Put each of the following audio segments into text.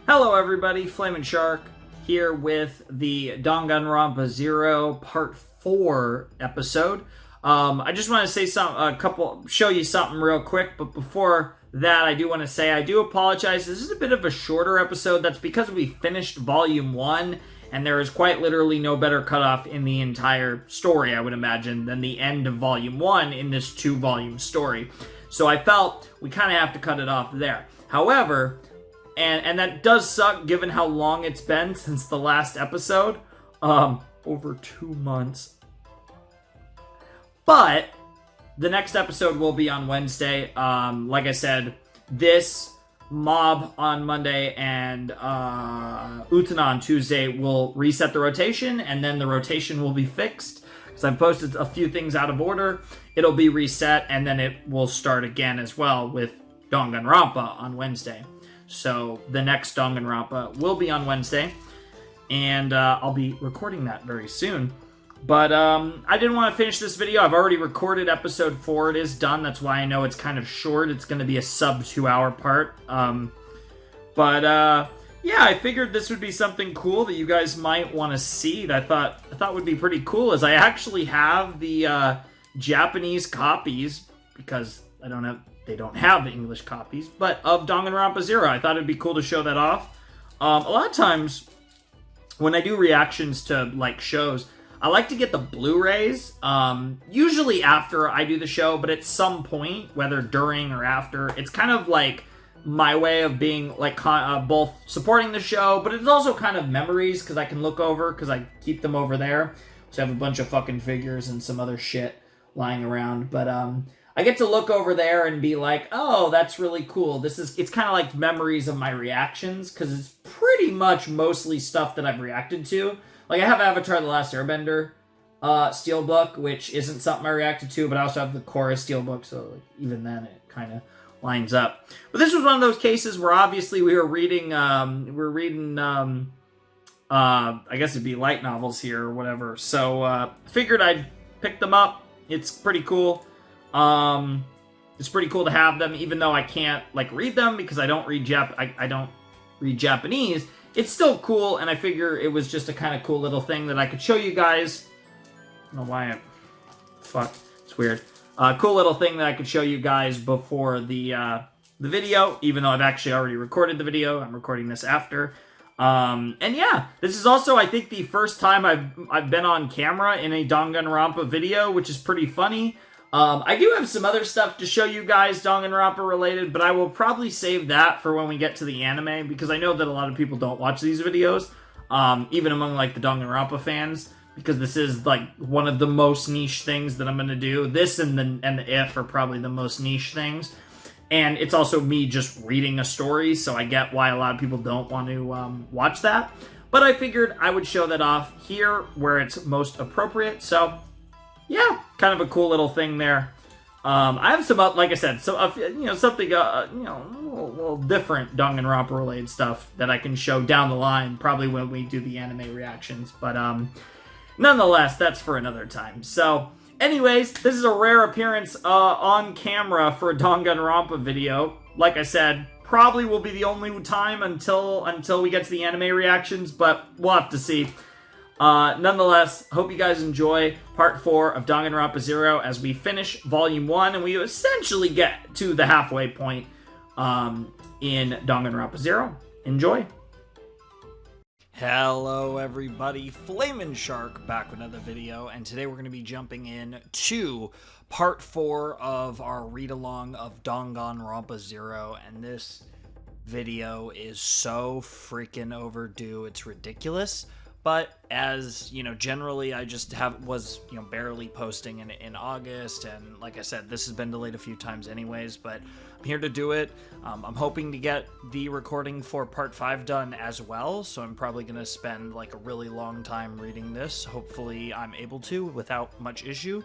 Hello everybody, Flamin' Shark here with the Danganronpa Zero Part 4 episode. I just want to say show you something real quick, but before that I do want to say I do apologize. This is a bit of a shorter episode. That's because we finished Volume 1 and there is quite literally no better cutoff in the entire story, I would imagine, than the end of Volume 1 in this 2-volume story. So I felt we kind of have to cut it off there. However, and that does suck given how long it's been since the last episode. Over 2 months. But the next episode will be on Wednesday. Like I said, this mob on Monday and Utena on Tuesday will reset the rotation, and then the rotation will be fixed. Because I've posted a few things out of order. It'll be reset, and then it will start again as well with Danganronpa on Wednesday. So the next Danganronpa will be on Wednesday, and I'll be recording that very soon. But I didn't want to finish this video. I've already recorded episode 4. It is done. That's why I know it's kind of short. It's going to be a sub 2-hour part. Yeah, I figured this would be something cool that you guys might want to see. That I thought would be pretty cool. Is I actually have the Japanese copies because they don't have English copies, but of Danganronpa Zero. I thought it'd be cool to show that off. A lot of times when I do reactions to like shows, I like to get the Blu-rays, usually after I do the show, but at some point, whether during or after, it's kind of like my way of being like both supporting the show, but it's also kind of memories because I can look over because I keep them over there. So I have a bunch of fucking figures and some other shit lying around, but I get to look over there and be like, oh, that's really cool. It's kind of like memories of my reactions, because it's pretty much mostly stuff that I've reacted to. Like, I have Avatar: The Last Airbender Steelbook, which isn't something I reacted to, but I also have the Korra Steelbook, so like, even then it kind of lines up. But this was one of those cases where obviously we were reading, I guess it'd be light novels here or whatever. So figured I'd pick them up. It's pretty cool. It's pretty cool to have them, even though I can't like read them because I don't read Japanese. It's still cool, and I figure it was just a kind of cool little thing that I could show you guys. I don't know why it's weird. Cool little thing that I could show you guys before the video, even though I've actually already recorded the video. I'm recording this after. And yeah, this is also, I think, the first time I've been on camera in a Danganronpa video, which is pretty funny. I do have some other stuff to show you guys Danganronpa related, but I will probably save that for when we get to the anime, because I know that a lot of people don't watch these videos, even among like the Danganronpa fans, because this is like one of the most niche things that I'm going to do. This and the If are probably the most niche things. And it's also me just reading a story, so I get why a lot of people don't want to watch that. But I figured I would show that off here where it's most appropriate, so yeah, kind of a cool little thing there. I have some, like I said, something, a little different Danganronpa related stuff that I can show down the line, probably when we do the anime reactions. But nonetheless, that's for another time. So, anyways, this is a rare appearance on camera for a Danganronpa video. Like I said, probably will be the only time until we get to the anime reactions, but we'll have to see. Nonetheless, hope you guys enjoy part 4 of Danganronpa Zero as we finish Volume 1 and we essentially get to the halfway point in Danganronpa Zero. Enjoy! Hello everybody, Flamin' Shark back with another video, and today we're going to be jumping in to part 4 of our read-along of Danganronpa Zero, and this video is so freaking overdue, it's ridiculous. But as, you know, generally I just was barely posting in August, and like I said, this has been delayed a few times anyways, but I'm here to do it. I'm hoping to get the recording for part 5 done as well, so I'm probably going to spend like a really long time reading this. Hopefully I'm able to without much issue.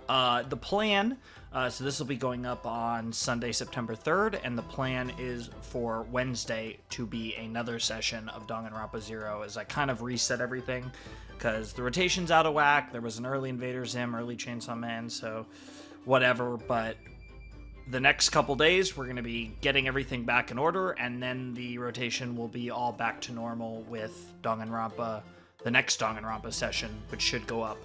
The plan, so this will be going up on Sunday, September 3rd, and the plan is for Wednesday to be another session of Danganronpa Zero as I kind of reset everything, because the rotation's out of whack. There was an early Invader Zim, early Chainsaw Man, so whatever, but the next couple days, we're going to be getting everything back in order, and then the rotation will be all back to normal with Danganronpa, the next Danganronpa session, which should go up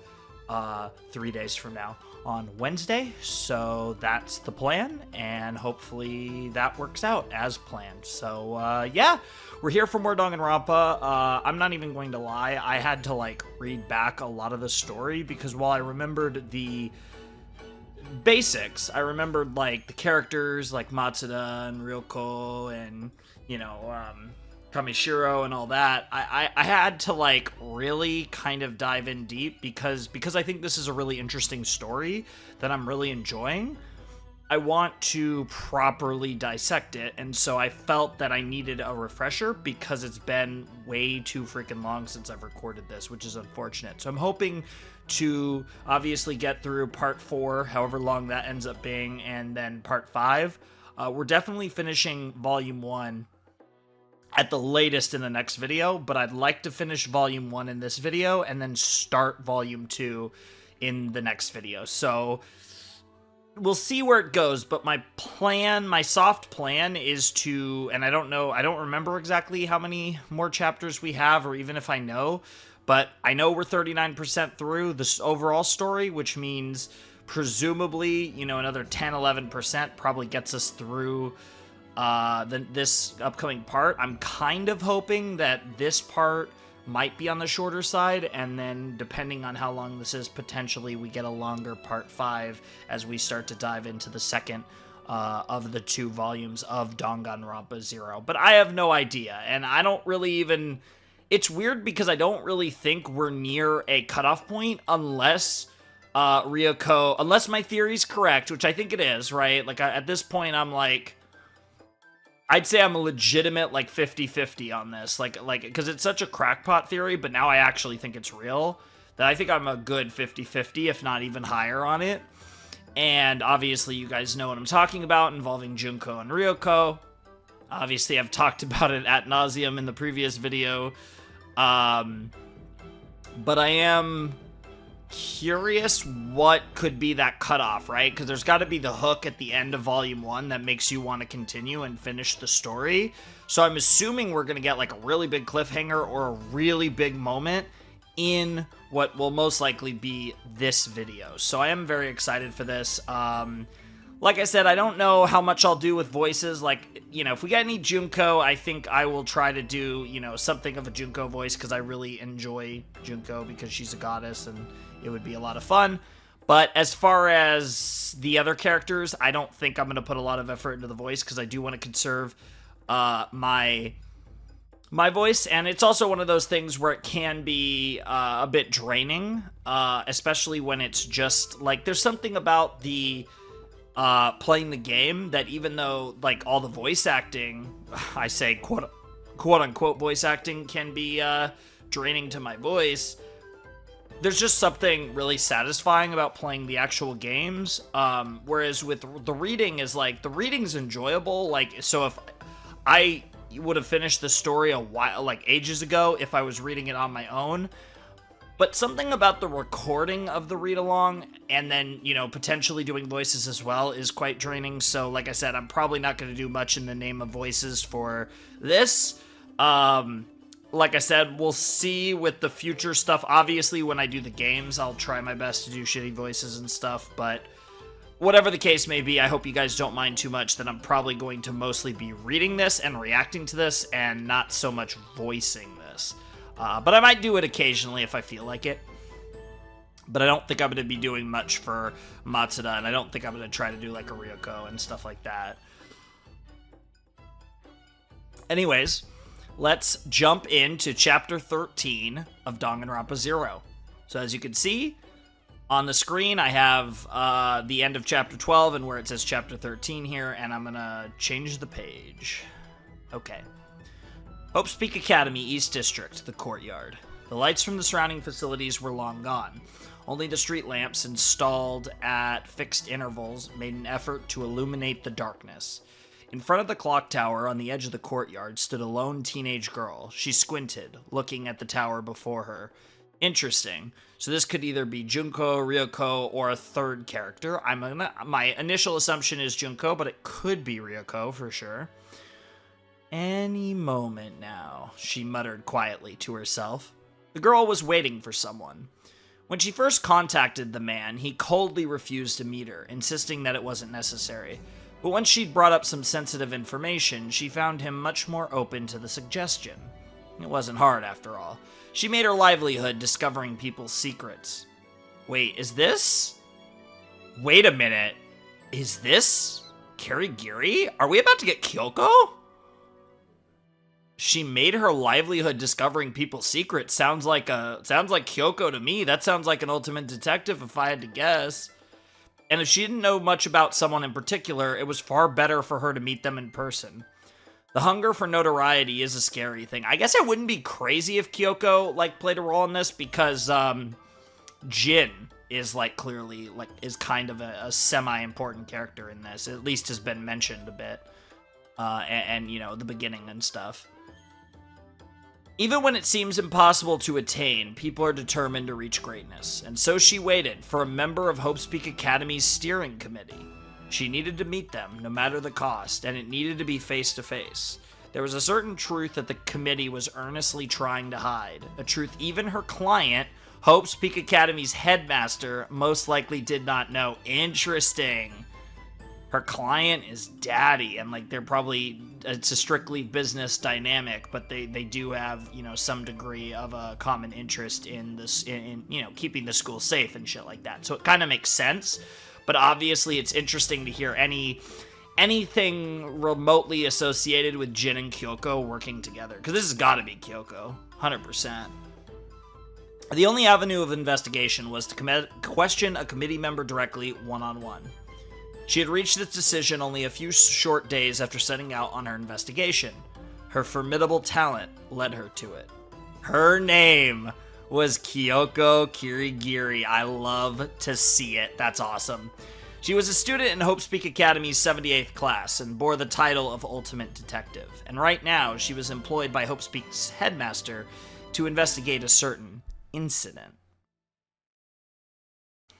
3 days from now on Wednesday. So that's the plan, and hopefully that works out as planned. So yeah, we're here for more Danganronpa. I'm not even going to lie, I had to like read back a lot of the story, because while I remembered the basics, I remembered like the characters like Matsuda and Ryoko and, you know, Kamishiro and all that. I had to like really kind of dive in deep because I think this is a really interesting story that I'm really enjoying. I want to properly dissect it, and so I felt that I needed a refresher because it's been way too freaking long since I've recorded this, which is unfortunate. So I'm hoping to obviously get through part 4, however long that ends up being, and then part 5. We're definitely finishing volume 1 at the latest in the next video, but I'd like to finish volume 1 in this video and then start volume 2 in the next video. So we'll see where it goes, but my plan, my soft plan is to, and I don't remember exactly how many more chapters we have, or even if I know, but I know we're 39% through this overall story, which means presumably, you know, another 10-11% probably gets us through this upcoming part. I'm kind of hoping that this part might be on the shorter side, and then depending on how long this is, potentially we get a longer part 5 as we start to dive into the second of the 2 volumes of Danganronpa 0. But I have no idea, and I don't really even... It's weird because I don't really think we're near a cutoff point unless Ryoko... Unless my theory's correct, which I think it is, right? Like, at this point, I'm like... I'd say I'm a legitimate, like, 50-50 on this. Like, because it's such a crackpot theory, but now I actually think it's real, that I think I'm a good 50-50, if not even higher on it. And obviously, you guys know what I'm talking about, involving Junko and Ryoko. Obviously, I've talked about it ad nauseum in the previous video. But I am curious what could be that cutoff, right? Because there's got to be the hook at the end of volume 1 that makes you want to continue and finish the story. So I'm assuming we're going to get like a really big cliffhanger or a really big moment in what will most likely be this video. So I am very excited for this. Like I said, I don't know how much I'll do with voices. Like, you know, if we get any Junko, I think I will try to do, you know, something of a Junko voice, because I really enjoy Junko because she's a goddess and it would be a lot of fun. But as far as the other characters, I don't think I'm going to put a lot of effort into the voice, because I do want to conserve my voice. And it's also one of those things where it can be a bit draining, especially when it's just, like, there's something about the... playing the game that, even though like all the voice acting, I say quote unquote voice acting, can be draining to my voice, there's just something really satisfying about playing the actual games. Whereas with the reading is like, the reading's enjoyable. Like, so if I would have finished the story a while, like ages ago, if I was reading it on my own. But something about the recording of the read-along, and then, you know, potentially doing voices as well, is quite draining. So, like I said, I'm probably not going to do much in the name of voices for this. Like I said, we'll see with the future stuff. Obviously, when I do the games, I'll try my best to do shitty voices and stuff. But whatever the case may be, I hope you guys don't mind too much that I'm probably going to mostly be reading this and reacting to this, and not so much voicing this. But I might do it occasionally if I feel like it. But I don't think I'm going to be doing much for Matsuda, and I don't think I'm going to try to do like a Ryoko and stuff like that. Anyways, let's jump into Chapter 13 of Danganronpa 0. So as you can see, on the screen I have the end of Chapter 12 and where it says Chapter 13 here, and I'm going to change the page. Okay. Hope's Peak Academy, East District, the courtyard. The lights from the surrounding facilities were long gone. Only the street lamps installed at fixed intervals made an effort to illuminate the darkness. In front of the clock tower on the edge of the courtyard stood a lone teenage girl. She squinted, looking at the tower before her. Interesting. So this could either be Junko, Ryoko, or a third character. My initial assumption is Junko, but it could be Ryoko for sure. Any moment now, she muttered quietly to herself. The girl was waiting for someone. When she first contacted the man, he coldly refused to meet her, insisting that it wasn't necessary. But when she'd brought up some sensitive information, she found him much more open to the suggestion. It wasn't hard, after all. She made her livelihood discovering people's secrets. Wait, is this? Wait a minute. Is this Kirigiri? Are we about to get Kyoko? She made her livelihood discovering people's secrets. Sounds like Kyoko to me. That sounds like an ultimate detective if I had to guess. And if she didn't know much about someone in particular, it was far better for her to meet them in person. The hunger for notoriety is a scary thing. I guess I wouldn't be crazy if Kyoko, played a role in this, because, Jin is, clearly, is kind of a semi-important character in this. At least has been mentioned a bit. And, you know, the beginning and stuff. Even when it seems impossible to attain, people are determined to reach greatness, and so she waited for a member of Hope's Peak Academy's steering committee. She needed to meet them, no matter the cost, and it needed to be face-to-face. There was a certain truth that the committee was earnestly trying to hide, a truth even her client, Hope's Peak Academy's headmaster, most likely did not know. Interesting. Her client is daddy, and they're probably, it's a strictly business dynamic, but they do have, you know, some degree of a common interest in this, in you know, keeping the school safe and shit like that. So it kind of makes sense, but obviously it's interesting to hear anything remotely associated with Jin and Kyoko working together, because this has got to be Kyoko, 100%. The only avenue of investigation was to question a committee member directly, one-on-one. She had reached this decision only a few short days after setting out on her investigation. Her formidable talent led her to it. Her name was Kyoko Kirigiri. I love to see it. That's awesome. She was a student in Hope's Peak Academy's 78th class and bore the title of Ultimate Detective. And right now, she was employed by Hope's Peak's headmaster to investigate a certain incident.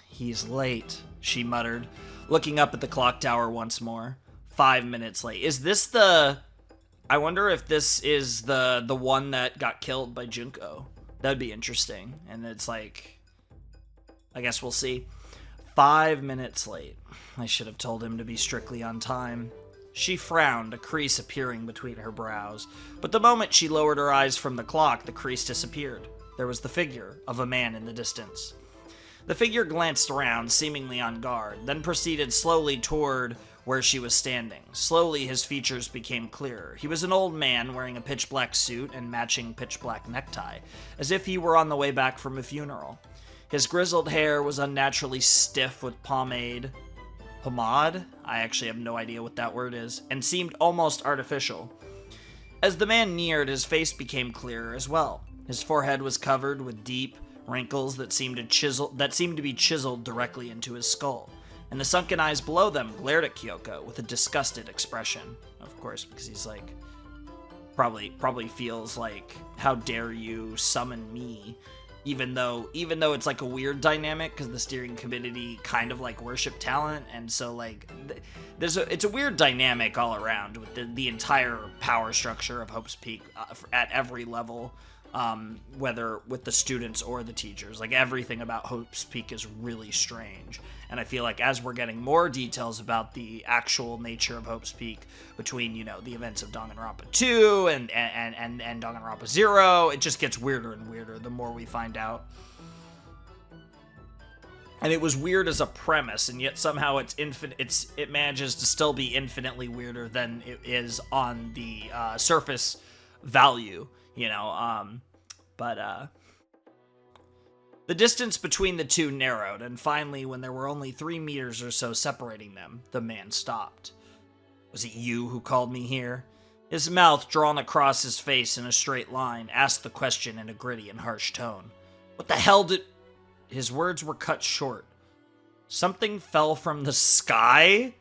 He's late, she muttered, looking up at the clock tower once more. 5 minutes late. Is this the... I wonder if this is the one that got killed by Junko. That'd be interesting. And it's I guess we'll see. 5 minutes late. I should have told him to be strictly on time. She frowned, a crease appearing between her brows. But the moment she lowered her eyes from the clock, the crease disappeared. There was the figure of a man in the distance. The figure glanced around, seemingly on guard, then proceeded slowly toward where she was standing. Slowly, his features became clearer. He was an old man wearing a pitch-black suit and matching pitch-black necktie, as if he were on the way back from a funeral. His grizzled hair was unnaturally stiff with pomade? I actually have no idea what that word is, and seemed almost artificial. As the man neared, his face became clearer as well. His forehead was covered with deep wrinkles that seemed to be chiseled directly into his skull, and the sunken eyes below them glared at Kyoko with a disgusted expression. Of course, because he's probably feels like, how dare you summon me? Even though it's a weird dynamic, because the steering committee kind of worship talent, and so it's a weird dynamic all around with the entire power structure of Hope's Peak at every level. Whether with the students or the teachers. Everything about Hope's Peak is really strange. And I feel like as we're getting more details about the actual nature of Hope's Peak between, you know, the events of Danganronpa 2 and Danganronpa 0, it just gets weirder and weirder the more we find out. And it was weird as a premise, and yet somehow it manages to still be infinitely weirder than it is on the surface value. You know, the distance between the two narrowed, and finally, when there were only 3 meters or so separating them, the man stopped. Was it you who called me here? His mouth, drawn across his face in a straight line, asked the question in a gritty and harsh tone. What the hell did... His words were cut short. Something fell from the sky,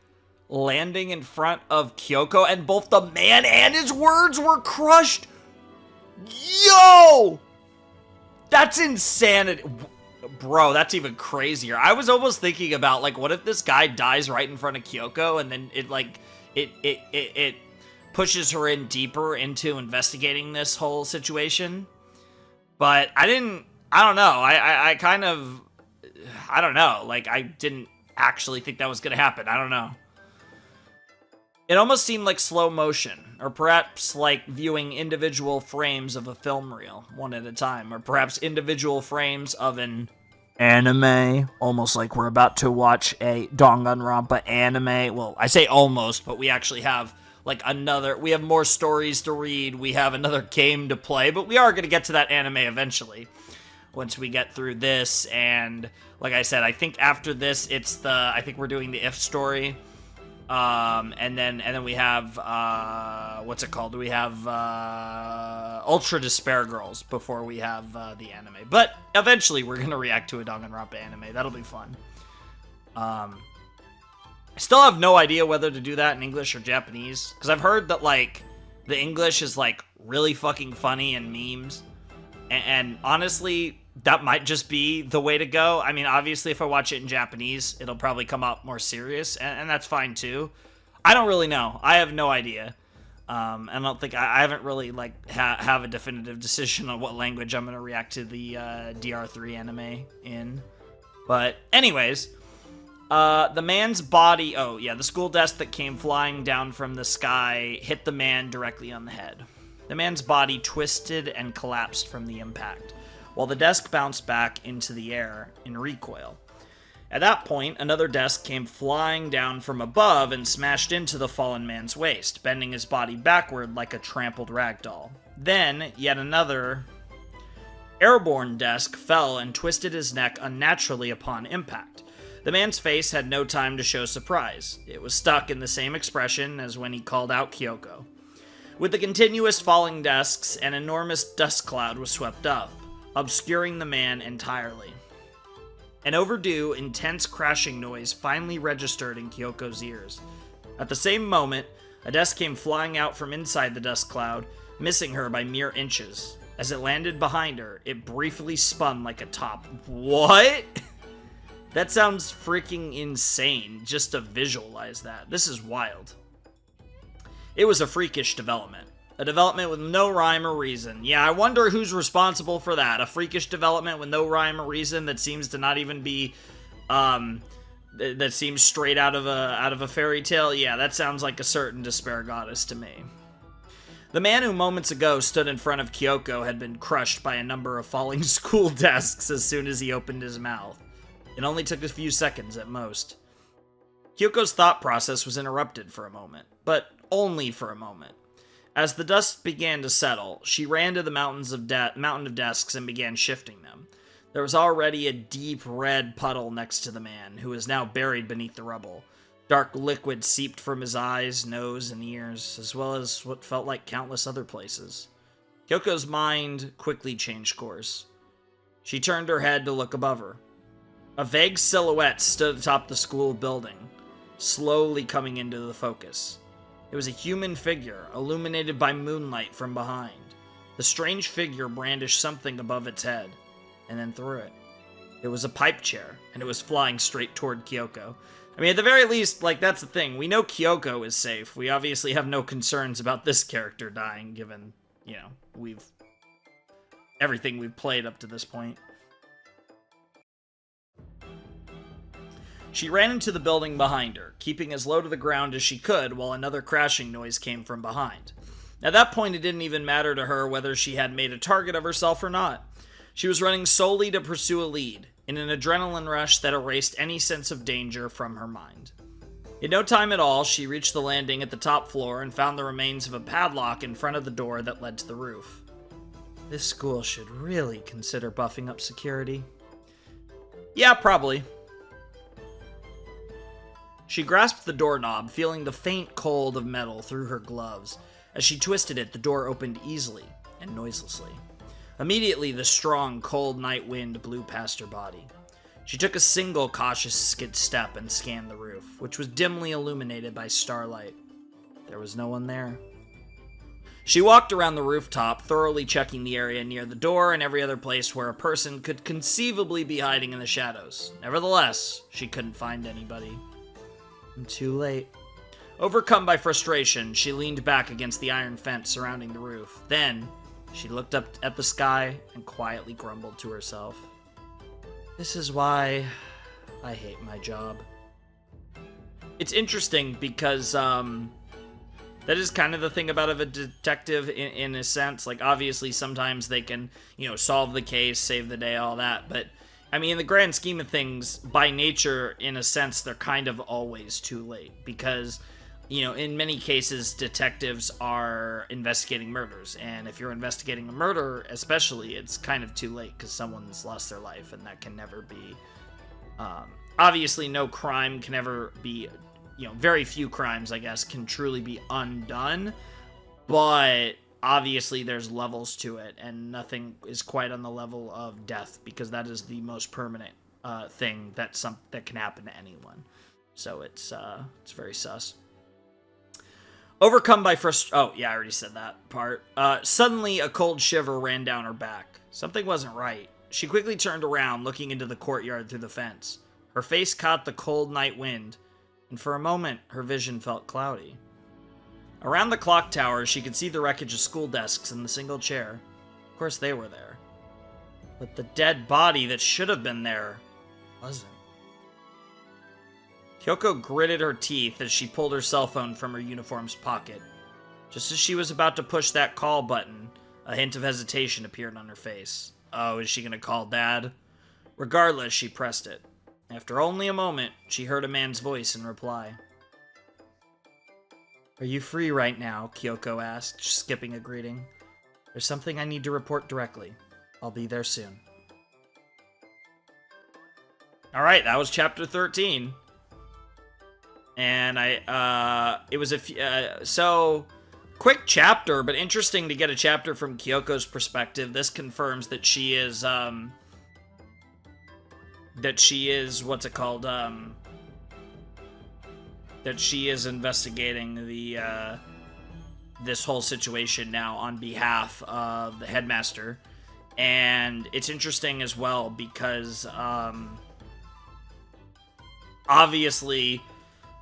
landing in front of Kyoko, and both the man and his words were crushed. Yo! That's insanity. Bro, that's even crazier. I was almost thinking about, like, what if this guy dies right in front of Kyoko, and then it pushes her in deeper into investigating this whole situation? But I don't know. I kind of, I don't know. Like, I didn't actually think that was going to happen. I don't know. It almost seemed like slow motion, or perhaps like viewing individual frames of a film reel, one at a time, or perhaps individual frames of an anime, almost like we're about to watch a Danganronpa anime. Well, I say almost, but we actually have like we have more stories to read, we have another game to play, but we are going to get to that anime eventually, once we get through this. And like I said, I think after this, I think we're doing the If story. And then we have, what's it called? We have, Ultra Despair Girls before we have, the anime. But eventually we're gonna react to a Danganronpa anime. That'll be fun. I still have no idea whether to do that in English or Japanese, because I've heard that, like, the English is, like, really fucking funny and memes. And honestly, that might just be the way to go. I mean, obviously, if I watch it in Japanese, it'll probably come out more serious, and that's fine, too. I don't really know. I have no idea. I don't think... I haven't really, like, have a definitive decision on what language I'm going to react to the DR3 anime in. But anyways, the man's body... Oh, yeah, the school desk that came flying down from the sky hit the man directly on the head. The man's body twisted and collapsed from the impact, while the desk bounced back into the air in recoil. At that point, another desk came flying down from above and smashed into the fallen man's waist, bending his body backward like a trampled ragdoll. Then, yet another airborne desk fell and twisted his neck unnaturally upon impact. The man's face had no time to show surprise. It was stuck in the same expression as when he called out Kyoko. With the continuous falling desks, an enormous dust cloud was swept up, obscuring the man entirely. An overdue, intense crashing noise finally registered in Kyoko's ears. At the same moment, a desk came flying out from inside the dust cloud, missing her by mere inches. As it landed behind her, it briefly spun like a top. What? That sounds freaking insane, just to visualize that. This is wild. It was a freakish development. A development with no rhyme or reason. Yeah, I wonder who's responsible for that. A freakish development with no rhyme or reason that seems to not even be, that seems straight out of a fairy tale. Yeah, that sounds like a certain despair goddess to me. The man who moments ago stood in front of Kyoko had been crushed by a number of falling school desks as soon as he opened his mouth. It only took a few seconds at most. Kyoko's thought process was interrupted for a moment, but only for a moment. As the dust began to settle, she ran to the mountain of desks and began shifting them. There was already a deep red puddle next to the man, who was now buried beneath the rubble. Dark liquid seeped from his eyes, nose, and ears, as well as what felt like countless other places. Kyoko's mind quickly changed course. She turned her head to look above her. A vague silhouette stood atop the school building, slowly coming into the focus. It was a human figure, illuminated by moonlight from behind. The strange figure brandished something above its head, and then threw it. It was a pipe chair, and it was flying straight toward Kyoko. I mean, at the very least, like, that's the thing. We know Kyoko is safe. We obviously have no concerns about this character dying, given, you know, everything we've played up to this point. She ran into the building behind her, keeping as low to the ground as she could while another crashing noise came from behind. At that point, it didn't even matter to her whether she had made a target of herself or not. She was running solely to pursue a lead, in an adrenaline rush that erased any sense of danger from her mind. In no time at all, she reached the landing at the top floor and found the remains of a padlock in front of the door that led to the roof. This school should really consider buffing up security. Yeah, probably. She grasped the doorknob, feeling the faint cold of metal through her gloves. As she twisted it, the door opened easily and noiselessly. Immediately, the strong, cold night wind blew past her body. She took a single cautious step and scanned the roof, which was dimly illuminated by starlight. There was no one there. She walked around the rooftop, thoroughly checking the area near the door and every other place where a person could conceivably be hiding in the shadows. Nevertheless, she couldn't find anybody. Too late. Overcome by frustration, she leaned back against the iron fence surrounding the roof. Then, she looked up at the sky and quietly grumbled to herself. This is why I hate my job. It's interesting because, that is kind of the thing about a detective in a sense. Like, obviously, sometimes they can, solve the case, save the day, all that. But, I mean, in the grand scheme of things, by nature, in a sense, they're kind of always too late. Because, in many cases, detectives are investigating murders. And if you're investigating a murder, especially, it's kind of too late because someone's lost their life. And that can never be... obviously, no crime can ever be... very few crimes, I guess, can truly be undone, but obviously there's levels to it, and nothing is quite on the level of death, because that is the most permanent thing that can happen to anyone. So it's very sus. Overcome by oh yeah, I already said that part. Suddenly a cold shiver ran down her back. Something wasn't right. She quickly turned around, looking into the courtyard through the fence. Her face caught the cold night wind, and for a moment, her vision felt cloudy. Around the clock tower, she could see the wreckage of school desks and the single chair. Of course, they were there. But the dead body that should have been there wasn't. Kyoko gritted her teeth as she pulled her cell phone from her uniform's pocket. Just as she was about to push that call button, a hint of hesitation appeared on her face. Oh, is she gonna call Dad? Regardless, she pressed it. After only a moment, she heard a man's voice in reply. Are you free right now? Kyoko asked, skipping a greeting. There's something I need to report directly. I'll be there soon. Alright, that was chapter 13. And it was so, quick chapter, but interesting to get a chapter from Kyoko's perspective. This confirms that she is, what's it called, that she is investigating the, this whole situation now on behalf of the headmaster. And it's interesting as well because, obviously,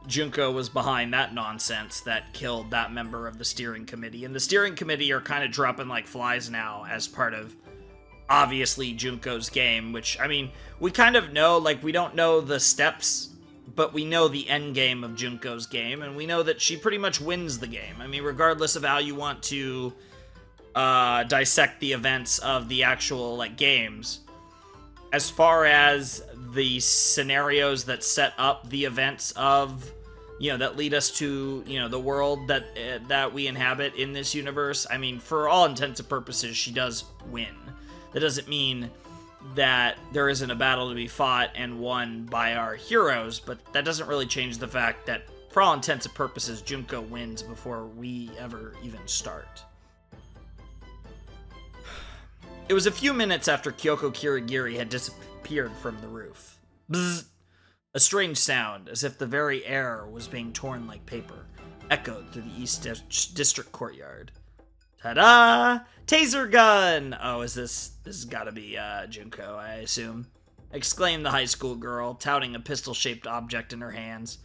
Junko was behind that nonsense that killed that member of the steering committee. And the steering committee are kind of dropping like flies now as part of, obviously, Junko's game, which, I mean, we kind of know, like, we don't know the steps, but we know the end game of Junko's game, and we know that she pretty much wins the game. I mean, regardless of how you want to dissect the events of the actual, like, games, as far as the scenarios that set up the events of, that lead us to, the world that we inhabit in this universe, I mean, for all intents and purposes, she does win. That doesn't mean that there isn't a battle to be fought and won by our heroes, but that doesn't really change the fact that, for all intents and purposes, Junko wins before we ever even start. It was a few minutes after Kyoko Kirigiri had disappeared from the roof. Bzzz! A strange sound, as if the very air was being torn like paper, echoed through the East District courtyard. Ta-da! Taser gun! Oh, this has gotta be, Junko, I assume. Exclaimed the high school girl, touting a pistol-shaped object in her hands.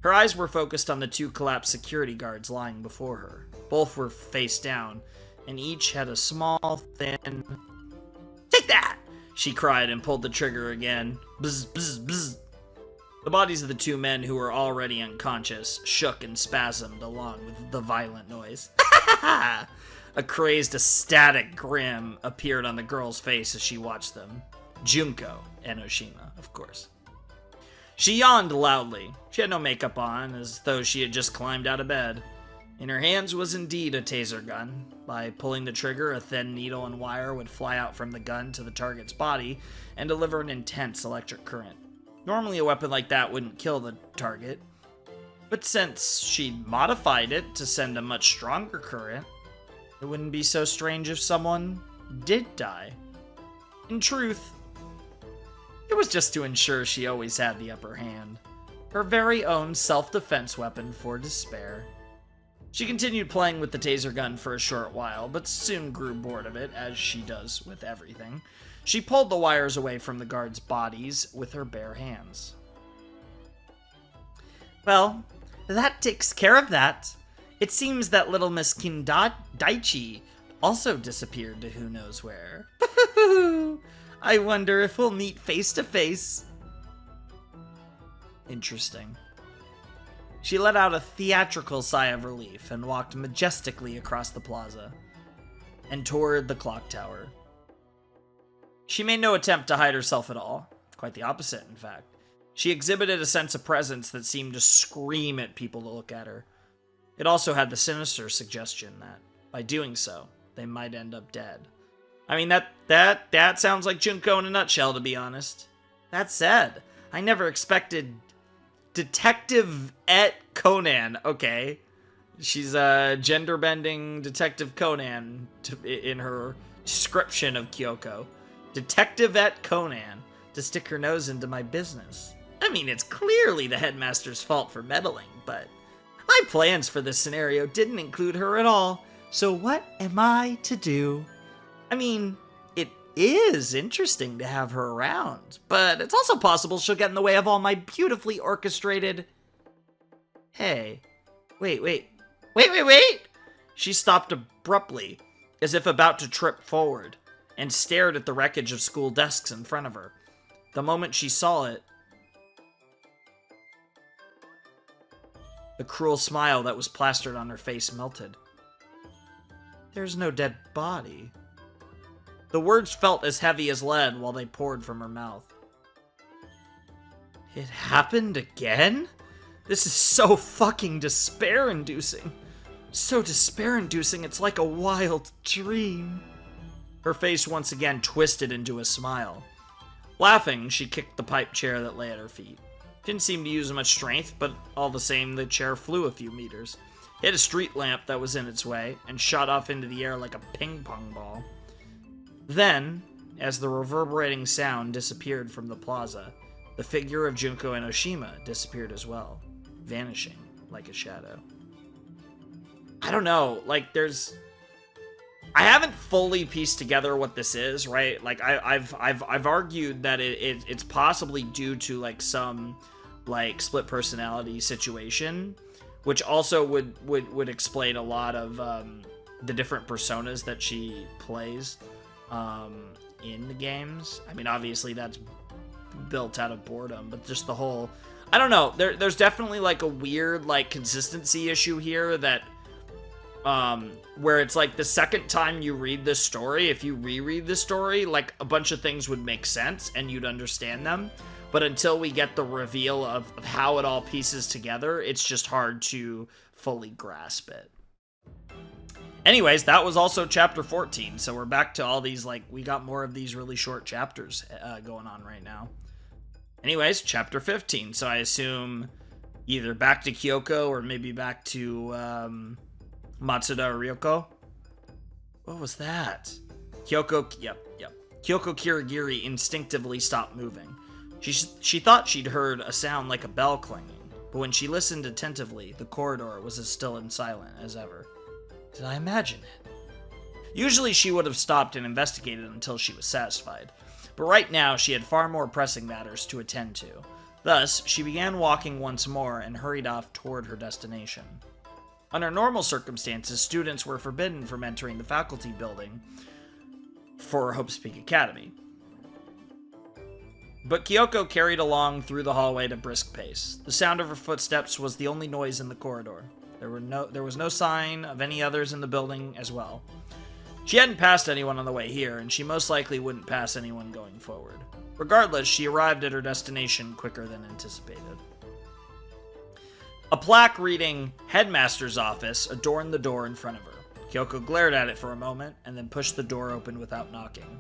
Her eyes were focused on the two collapsed security guards lying before her. Both were face down, and each had a small, thin... Take that! She cried and pulled the trigger again. Bzz, bzz, bzz. The bodies of the two men who were already unconscious shook and spasmed along with the violent noise. A crazed, ecstatic grin appeared on the girl's face as she watched them. Junko Enoshima, of course. She yawned loudly. She had no makeup on, as though she had just climbed out of bed. In her hands was indeed a taser gun. By pulling the trigger, a thin needle and wire would fly out from the gun to the target's body and deliver an intense electric current. Normally a weapon like that wouldn't kill the target, but since she'd modified it to send a much stronger current, it wouldn't be so strange if someone did die. In truth, it was just to ensure she always had the upper hand. Her very own self-defense weapon for despair. She continued playing with the taser gun for a short while, but soon grew bored of it, as she does with everything. She pulled the wires away from the guards' bodies with her bare hands. Well, that takes care of that. It seems that little Miss Kindaichi also disappeared to who knows where. I wonder if we'll meet face to face. Interesting. She let out a theatrical sigh of relief and walked majestically across the plaza and toward the clock tower. She made no attempt to hide herself at all. Quite the opposite, in fact. She exhibited a sense of presence that seemed to scream at people to look at her. It also had the sinister suggestion that, by doing so, they might end up dead. I mean, that sounds like Junko in a nutshell, to be honest. That said, I never expected Detective Et Conan. Okay. She's a gender-bending Detective Conan in her description of Kyoko. Detective Et Conan to stick her nose into my business. I mean, it's clearly the headmaster's fault for meddling, but my plans for this scenario didn't include her at all, so what am I to do? I mean, it is interesting to have her around, but it's also possible she'll get in the way of all my beautifully orchestrated... Hey, wait. She stopped abruptly, as if about to trip forward, and stared at the wreckage of school desks in front of her. The moment she saw it, the cruel smile that was plastered on her face melted. There's no dead body. The words felt as heavy as lead while they poured from her mouth. It happened again? This is so fucking despair-inducing. So despair-inducing, it's like a wild dream. Her face once again twisted into a smile. Laughing, she kicked the pipe chair that lay at her feet. Didn't seem to use much strength, but all the same, the chair flew a few meters, hit a street lamp that was in its way, and shot off into the air like a ping-pong ball. Then, as the reverberating sound disappeared from the plaza, the figure of Junko Enoshima disappeared as well, vanishing like a shadow. I don't know, like, I haven't fully pieced together what this is, right? Like, I've argued that it's possibly due to, like, some, like, split personality situation, which also would explain a lot of the different personas that she plays in the games. I mean, obviously that's built out of boredom, but just the whole... I don't know, there's definitely, like, a weird, like, consistency issue here that... where it's like the second time you read this story, if you reread the story, like a bunch of things would make sense and you'd understand them. But until we get the reveal of how it all pieces together, it's just hard to fully grasp it. Anyways, that was also chapter 14. So we're back to all these, like, we got more of these really short chapters going on right now. Anyways, chapter 15. So I assume either back to Kyoko or maybe back to, Matsuda or Ryoko? What was that? Kyoko, yep. Kyoko Kirigiri instinctively stopped moving. She thought she'd heard a sound like a bell clanging, but when she listened attentively, the corridor was as still and silent as ever. Did I imagine it? Usually she would have stopped and investigated until she was satisfied, but right now she had far more pressing matters to attend to. Thus, she began walking once more and hurried off toward her destination. Under normal circumstances, students were forbidden from entering the faculty building for Hope's Peak Academy. But Kyoko carried along through the hallway at a brisk pace. The sound of her footsteps was the only noise in the corridor. There was no sign of any others in the building as well. She hadn't passed anyone on the way here, and she most likely wouldn't pass anyone going forward. Regardless, she arrived at her destination quicker than anticipated. A plaque reading Headmaster's Office adorned the door in front of her. Kyoko glared at it for a moment, and then pushed the door open without knocking.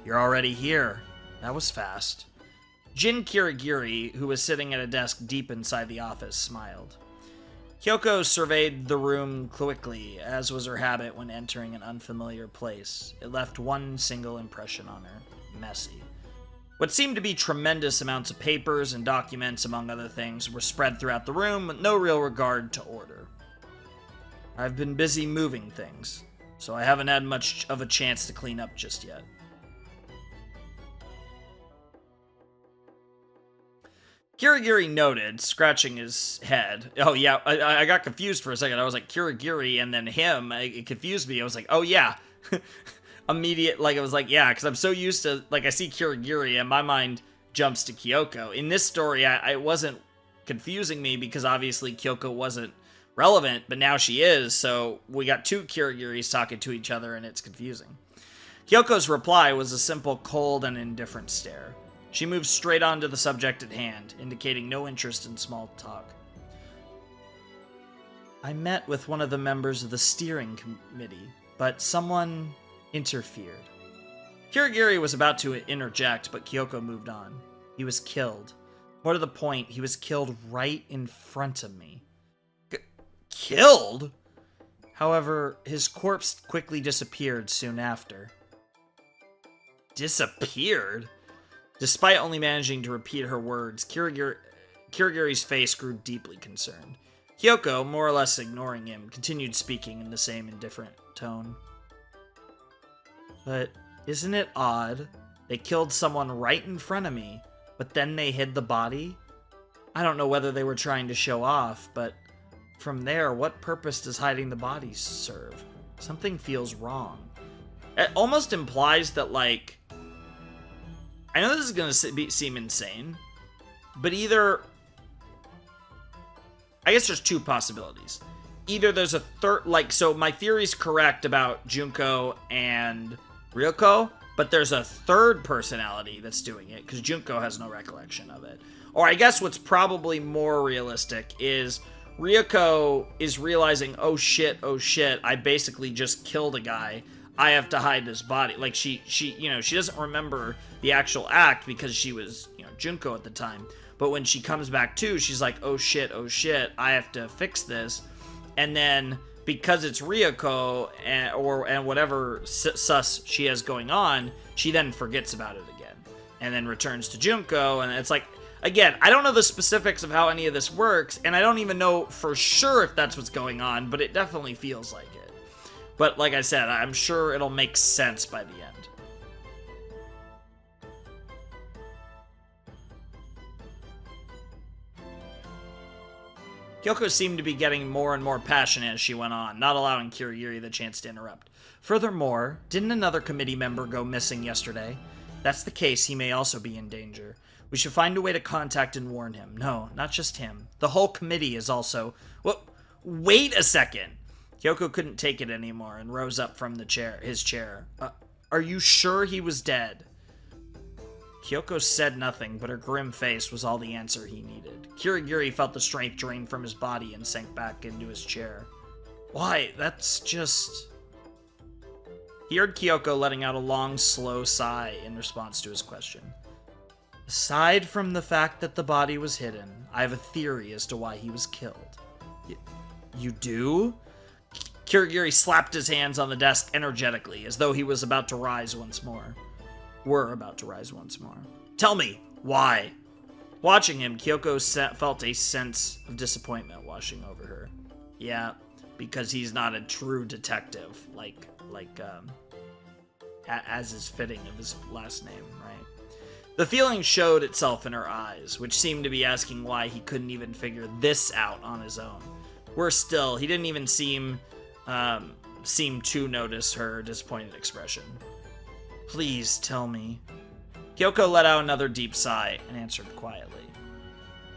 You're already here. That was fast. Jin Kirigiri, who was sitting at a desk deep inside the office, smiled. Kyoko surveyed the room quickly, as was her habit when entering an unfamiliar place. It left one single impression on her. Messy. What seemed to be tremendous amounts of papers and documents, among other things, were spread throughout the room with no real regard to order. I've been busy moving things, so I haven't had much of a chance to clean up just yet. Kirigiri noted, scratching his head. Oh, yeah, I got confused for a second. I was like, Kirigiri, and then him. It confused me. I was like, oh, yeah. Immediate, like, I was like, yeah, because I'm so used to, like, I see Kirigiri, and my mind jumps to Kyoko. In this story, I wasn't confusing me, because obviously Kyoko wasn't relevant, but now she is, so we got two Kirigiris talking to each other, and it's confusing. Kyoko's reply was a simple, cold, and indifferent stare. She moved straight on to the subject at hand, indicating no interest in small talk. I met with one of the members of the steering committee, but someone interfered. Kirigiri was about to interject, but Kyoko moved on. He was killed. More to the point, he was killed right in front of me. Killed? However, his corpse quickly disappeared soon after. Disappeared? Despite only managing to repeat her words, Kirigiri's face grew deeply concerned. Kyoko, more or less ignoring him, continued speaking in the same indifferent tone. But isn't it odd? They killed someone right in front of me, but then they hid the body? I don't know whether they were trying to show off, but from there, what purpose does hiding the body serve? Something feels wrong. It almost implies that, like, I know this is going to seem insane, but either, I guess there's two possibilities. Either there's a third, like, so my theory's correct about Junko and Ryoko, but there's a third personality that's doing it, because Junko has no recollection of it. Or I guess what's probably more realistic is Ryoko is realizing, oh shit, I basically just killed a guy. I have to hide this body. Like, she doesn't remember the actual act because she was, Junko at the time. But when she comes back to, she's like, oh shit, I have to fix this. And then, because it's Ryoko, and whatever sus she has going on, she then forgets about it again. And then returns to Junko, and it's like, again, I don't know the specifics of how any of this works, and I don't even know for sure if that's what's going on, but it definitely feels like it. But like I said, I'm sure it'll make sense by the end. Kyoko seemed to be getting more and more passionate as she went on, not allowing Kirigiri the chance to interrupt. Furthermore, didn't another committee member go missing yesterday? If that's the case, he may also be in danger. We should find a way to contact and warn him. No, not just him. The whole committee is also... Well, wait a second! Kyoko couldn't take it anymore and rose up from his chair. Are you sure he was dead? Kyoko said nothing, but her grim face was all the answer he needed. Kirigiri felt the strength drain from his body and sank back into his chair. Why, that's just... He heard Kyoko letting out a long, slow sigh in response to his question. Aside from the fact that the body was hidden, I have a theory as to why he was killed. You do? Kirigiri slapped his hands on the desk energetically, as though he was about to rise once more. Were about to rise once more. Tell me, why? Watching him, Kyoko felt a sense of disappointment washing over her. Yeah, because he's not a true detective, as is fitting of his last name, right? The feeling showed itself in her eyes, which seemed to be asking why he couldn't even figure this out on his own. Worse still, he didn't even seem to notice her disappointed expression. Please tell me. Kyoko let out another deep sigh and answered quietly.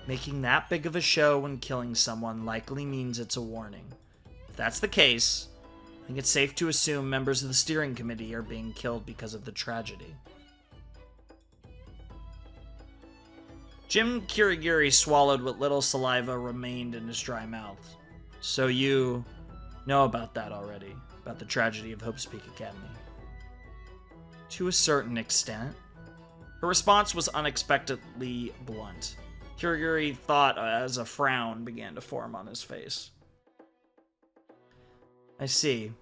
Making that big of a show when killing someone likely means it's a warning. If that's the case, I think it's safe to assume members of the steering committee are being killed because of the tragedy. Jim Kirigiri swallowed what little saliva remained in his dry mouth. So you know about that already, about the tragedy of Hope's Peak Academy. To a certain extent. Her response was unexpectedly blunt. Kirigiri thought as a frown began to form on his face. I see.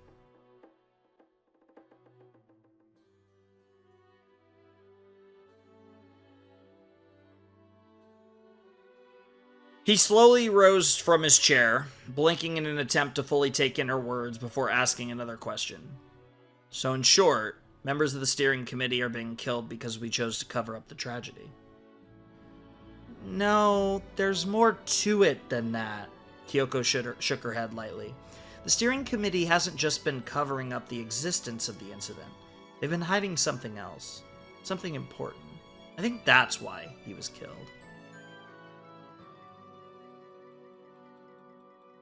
He slowly rose from his chair, blinking in an attempt to fully take in her words before asking another question. So in short, members of the steering committee are being killed because we chose to cover up the tragedy. No, there's more to it than that. Kyoko shook her head lightly. The steering committee hasn't just been covering up the existence of the incident. They've been hiding something else. Something important. I think that's why he was killed.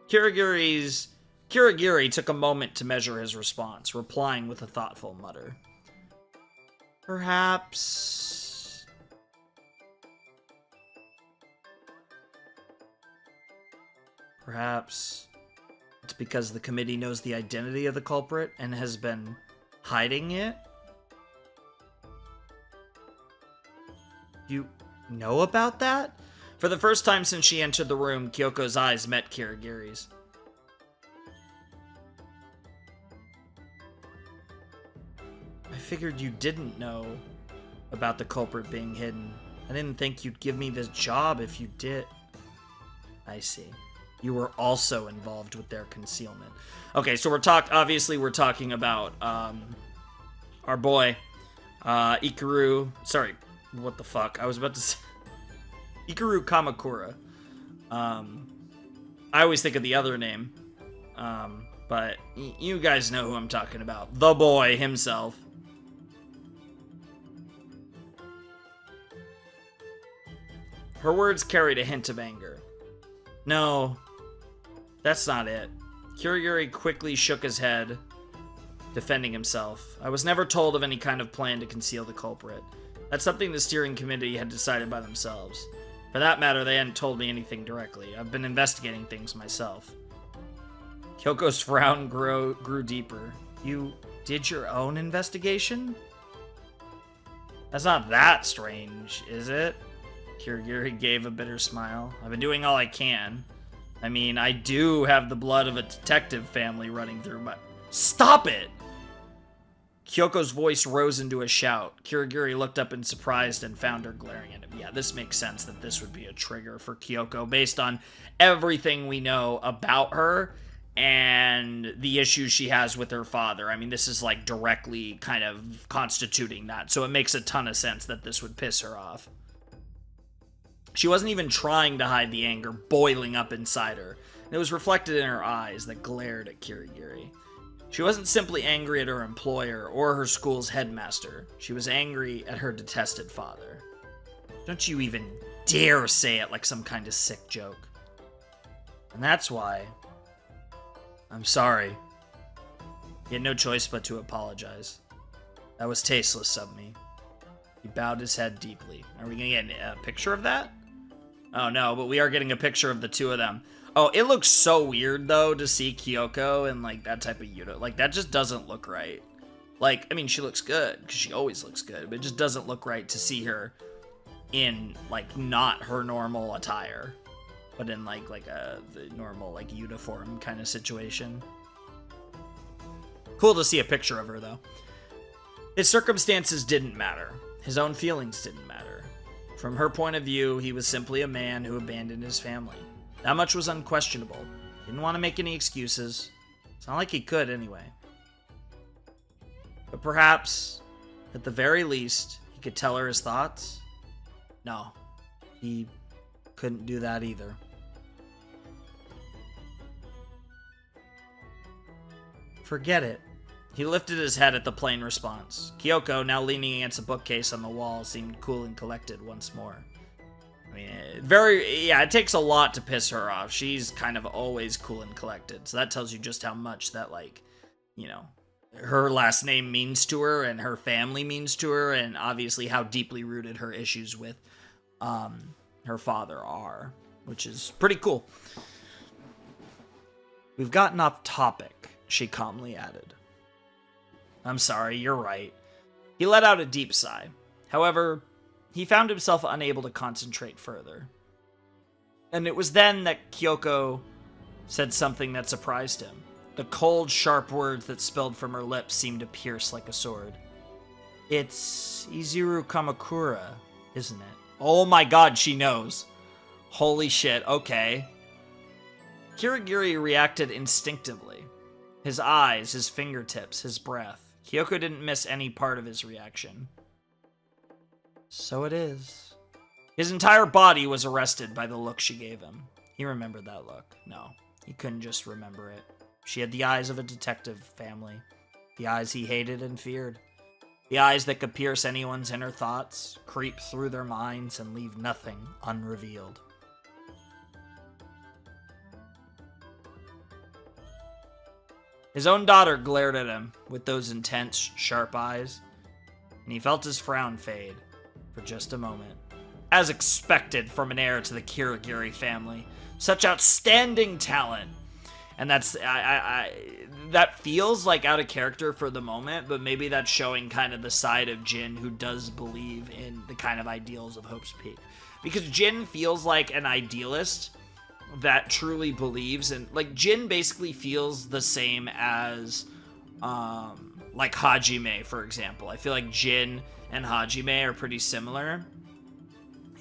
Kirigiri took a moment to measure his response, replying with a thoughtful mutter. Perhaps it's because the committee knows the identity of the culprit and has been hiding it? You know about that? For the first time since she entered the room, Kyoko's eyes met Kirigiri's. I figured you didn't know about the culprit being hidden. I didn't think you'd give me this job if you did. I see. You were also involved with their concealment. Okay, so we're talking about our boy Ikaru. Sorry, what the fuck? I was about to say Ikaru Kamakura. I always think of the other name, but you guys know who I'm talking about. The boy himself. Her words carried a hint of anger. No, that's not it. Kirigiri quickly shook his head, defending himself. I was never told of any kind of plan to conceal the culprit. That's something the steering committee had decided by themselves. For that matter, they hadn't told me anything directly. I've been investigating things myself. Kyoko's frown grew deeper. You did your own investigation? That's not that strange, is it? Kirigiri gave a bitter smile. I've been doing all I can. I mean, I do have the blood of a detective family running through my... Stop it! Kyoko's voice rose into a shout. Kirigiri looked up in surprise and found her glaring at him. Yeah, this makes sense that this would be a trigger for Kyoko based on everything we know about her and the issues she has with her father. I mean, this is like directly kind of constituting that, so it makes a ton of sense that this would piss her off. She wasn't even trying to hide the anger boiling up inside her. It was reflected in her eyes that glared at Kirigiri. She wasn't simply angry at her employer or her school's headmaster. She was angry at her detested father. Don't you even dare say it like some kind of sick joke. And that's why... I'm sorry. He had no choice but to apologize. That was tasteless of me. He bowed his head deeply. Are we gonna get a picture of that? Oh no, but we are getting a picture of the two of them. Oh, it looks so weird, though, to see Kyoko in, like, that type of unit. Like, that just doesn't look right. Like, I mean, she looks good, because she always looks good, but it just doesn't look right to see her in, like, not her normal attire, but in, like the normal, like, uniform kind of situation. Cool to see a picture of her, though. His circumstances didn't matter. His own feelings didn't matter. From her point of view, he was simply a man who abandoned his family. That much was unquestionable. He didn't want to make any excuses. It's not like he could, anyway. But perhaps, at the very least, he could tell her his thoughts? No, he couldn't do that either. Forget it. He lifted his head at the plain response. Kyoko, now leaning against a bookcase on the wall, seemed cool and collected once more. I mean, it takes a lot to piss her off. She's kind of always cool and collected. So that tells you just how much that, like, you know, her last name means to her and her family means to her, and obviously how deeply rooted her issues with her father are, which is pretty cool. We've gotten off topic, she calmly added. I'm sorry, you're right. He let out a deep sigh. However, he found himself unable to concentrate further. And it was then that Kyoko said something that surprised him. The cold, sharp words that spilled from her lips seemed to pierce like a sword. It's Izuru Kamakura, isn't it? Oh my god, she knows. Holy shit, okay. Kirigiri reacted instinctively. His eyes, his fingertips, his breath. Kyoko didn't miss any part of his reaction. So it is. His entire body was arrested by the look she gave him. He remembered that look. No, he couldn't just remember it. She had the eyes of a detective family. The eyes he hated and feared. The eyes that could pierce anyone's inner thoughts, creep through their minds, and leave nothing unrevealed. His own daughter glared at him with those intense, sharp eyes, and he felt his frown fade for just a moment. As expected from an heir to the Kirigiri family. Such outstanding talent. And that's, that feels like out of character for the moment, but maybe that's showing kind of the side of Jin who does believe in the kind of ideals of Hope's Peak. Because Jin feels like an idealist that truly believes in, like, Jin basically feels the same as, like Hajime, for example. I feel like Jin and Hajime are pretty similar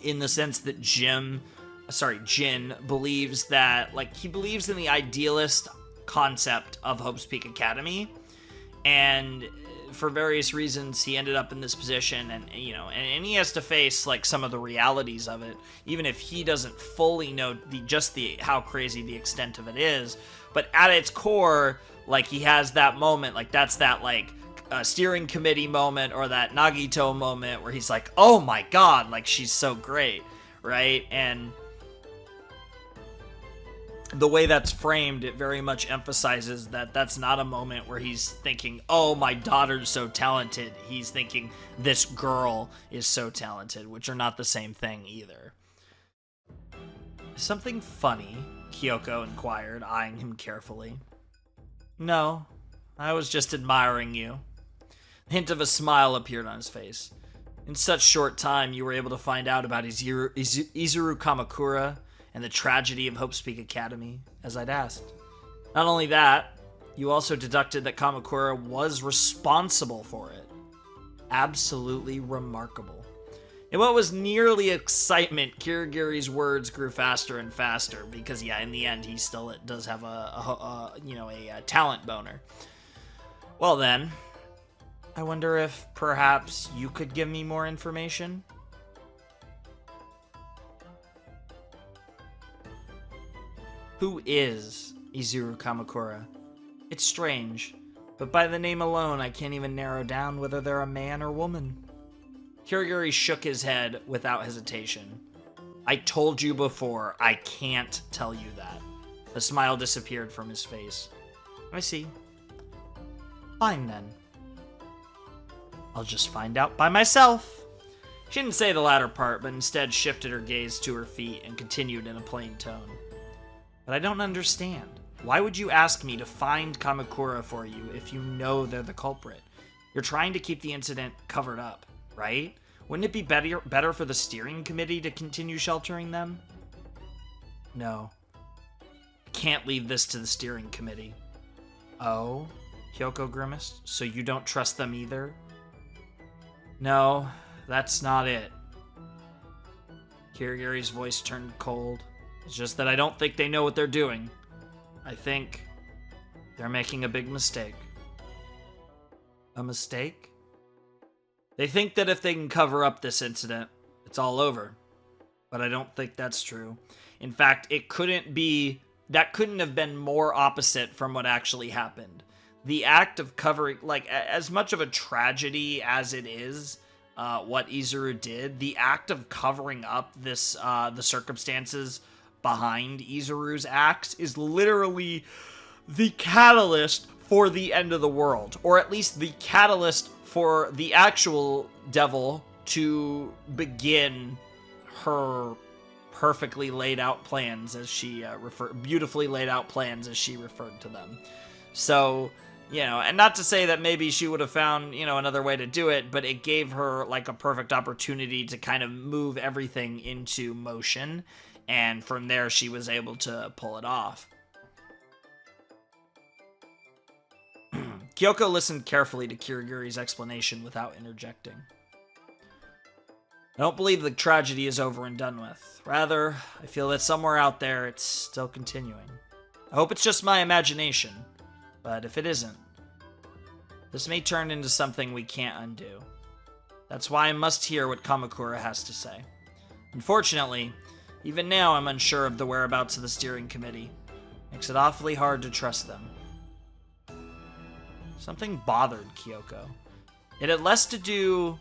in the sense that Jin believes that, like, he believes in the idealist concept of Hope's Peak Academy, and for various reasons he ended up in this position, and you know, and he has to face like some of the realities of it, even if he doesn't fully know how crazy the extent of it is. But at its core, like, he has that moment, like that's that like steering committee moment, or that Nagito moment where he's like, oh my god, like, she's so great, right? And the way that's framed, it very much emphasizes that that's not a moment where he's thinking, oh, my daughter's so talented. He's thinking, this girl is so talented, which are not the same thing either. Something funny? Kyoko inquired, eyeing him carefully. No, I was just admiring you. A hint of a smile appeared on his face. In such short time, you were able to find out about Izuru Kamakura and the tragedy of Hope's Peak Academy, as I'd asked. Not only that, you also deducted that Kamakura was responsible for it. Absolutely remarkable. In what was nearly excitement, Kirigiri's words grew faster and faster, because yeah, in the end, he still does have a talent boner. Well then, I wonder if perhaps you could give me more information? Who is Izuru Kamakura? It's strange, but by the name alone, I can't even narrow down whether they're a man or woman. Kirigiri shook his head without hesitation. I told you before, I can't tell you that. The smile disappeared from his face. I see. Fine then. I'll just find out by myself. She didn't say the latter part, but instead shifted her gaze to her feet and continued in a plain tone. But I don't understand. Why would you ask me to find Kamakura for you if you know they're the culprit? You're trying to keep the incident covered up, right? Wouldn't it be better for the steering committee to continue sheltering them? No. I can't leave this to the steering committee. Oh? Kyoko grimaced. So you don't trust them either? No, that's not it. Kirigiri's voice turned cold. It's just that I don't think they know what they're doing. I think they're making a big mistake. A mistake? They think that if they can cover up this incident, it's all over. But I don't think that's true. In fact, that couldn't have been more opposite from what actually happened. The act of covering, like, as much of a tragedy as it is, what Izuru did, the act of covering up this, the circumstances behind Izuru's acts is literally the catalyst for the end of the world, or at least the catalyst for the actual devil to begin her perfectly laid out plans, as she beautifully laid out plans as she referred to them. So, you know, and not to say that maybe she would have found, you know, another way to do it, but it gave her like a perfect opportunity to kind of move everything into motion. And from there, she was able to pull it off. Kyoko listened carefully to Kirigiri's explanation without interjecting. I don't believe the tragedy is over and done with. Rather, I feel that somewhere out there it's still continuing. I hope it's just my imagination, but if it isn't, this may turn into something we can't undo. That's why I must hear what Kamakura has to say. Unfortunately, even now I'm unsure of the whereabouts of the steering committee. Makes it awfully hard to trust them. Something bothered Kyoko. It had less to do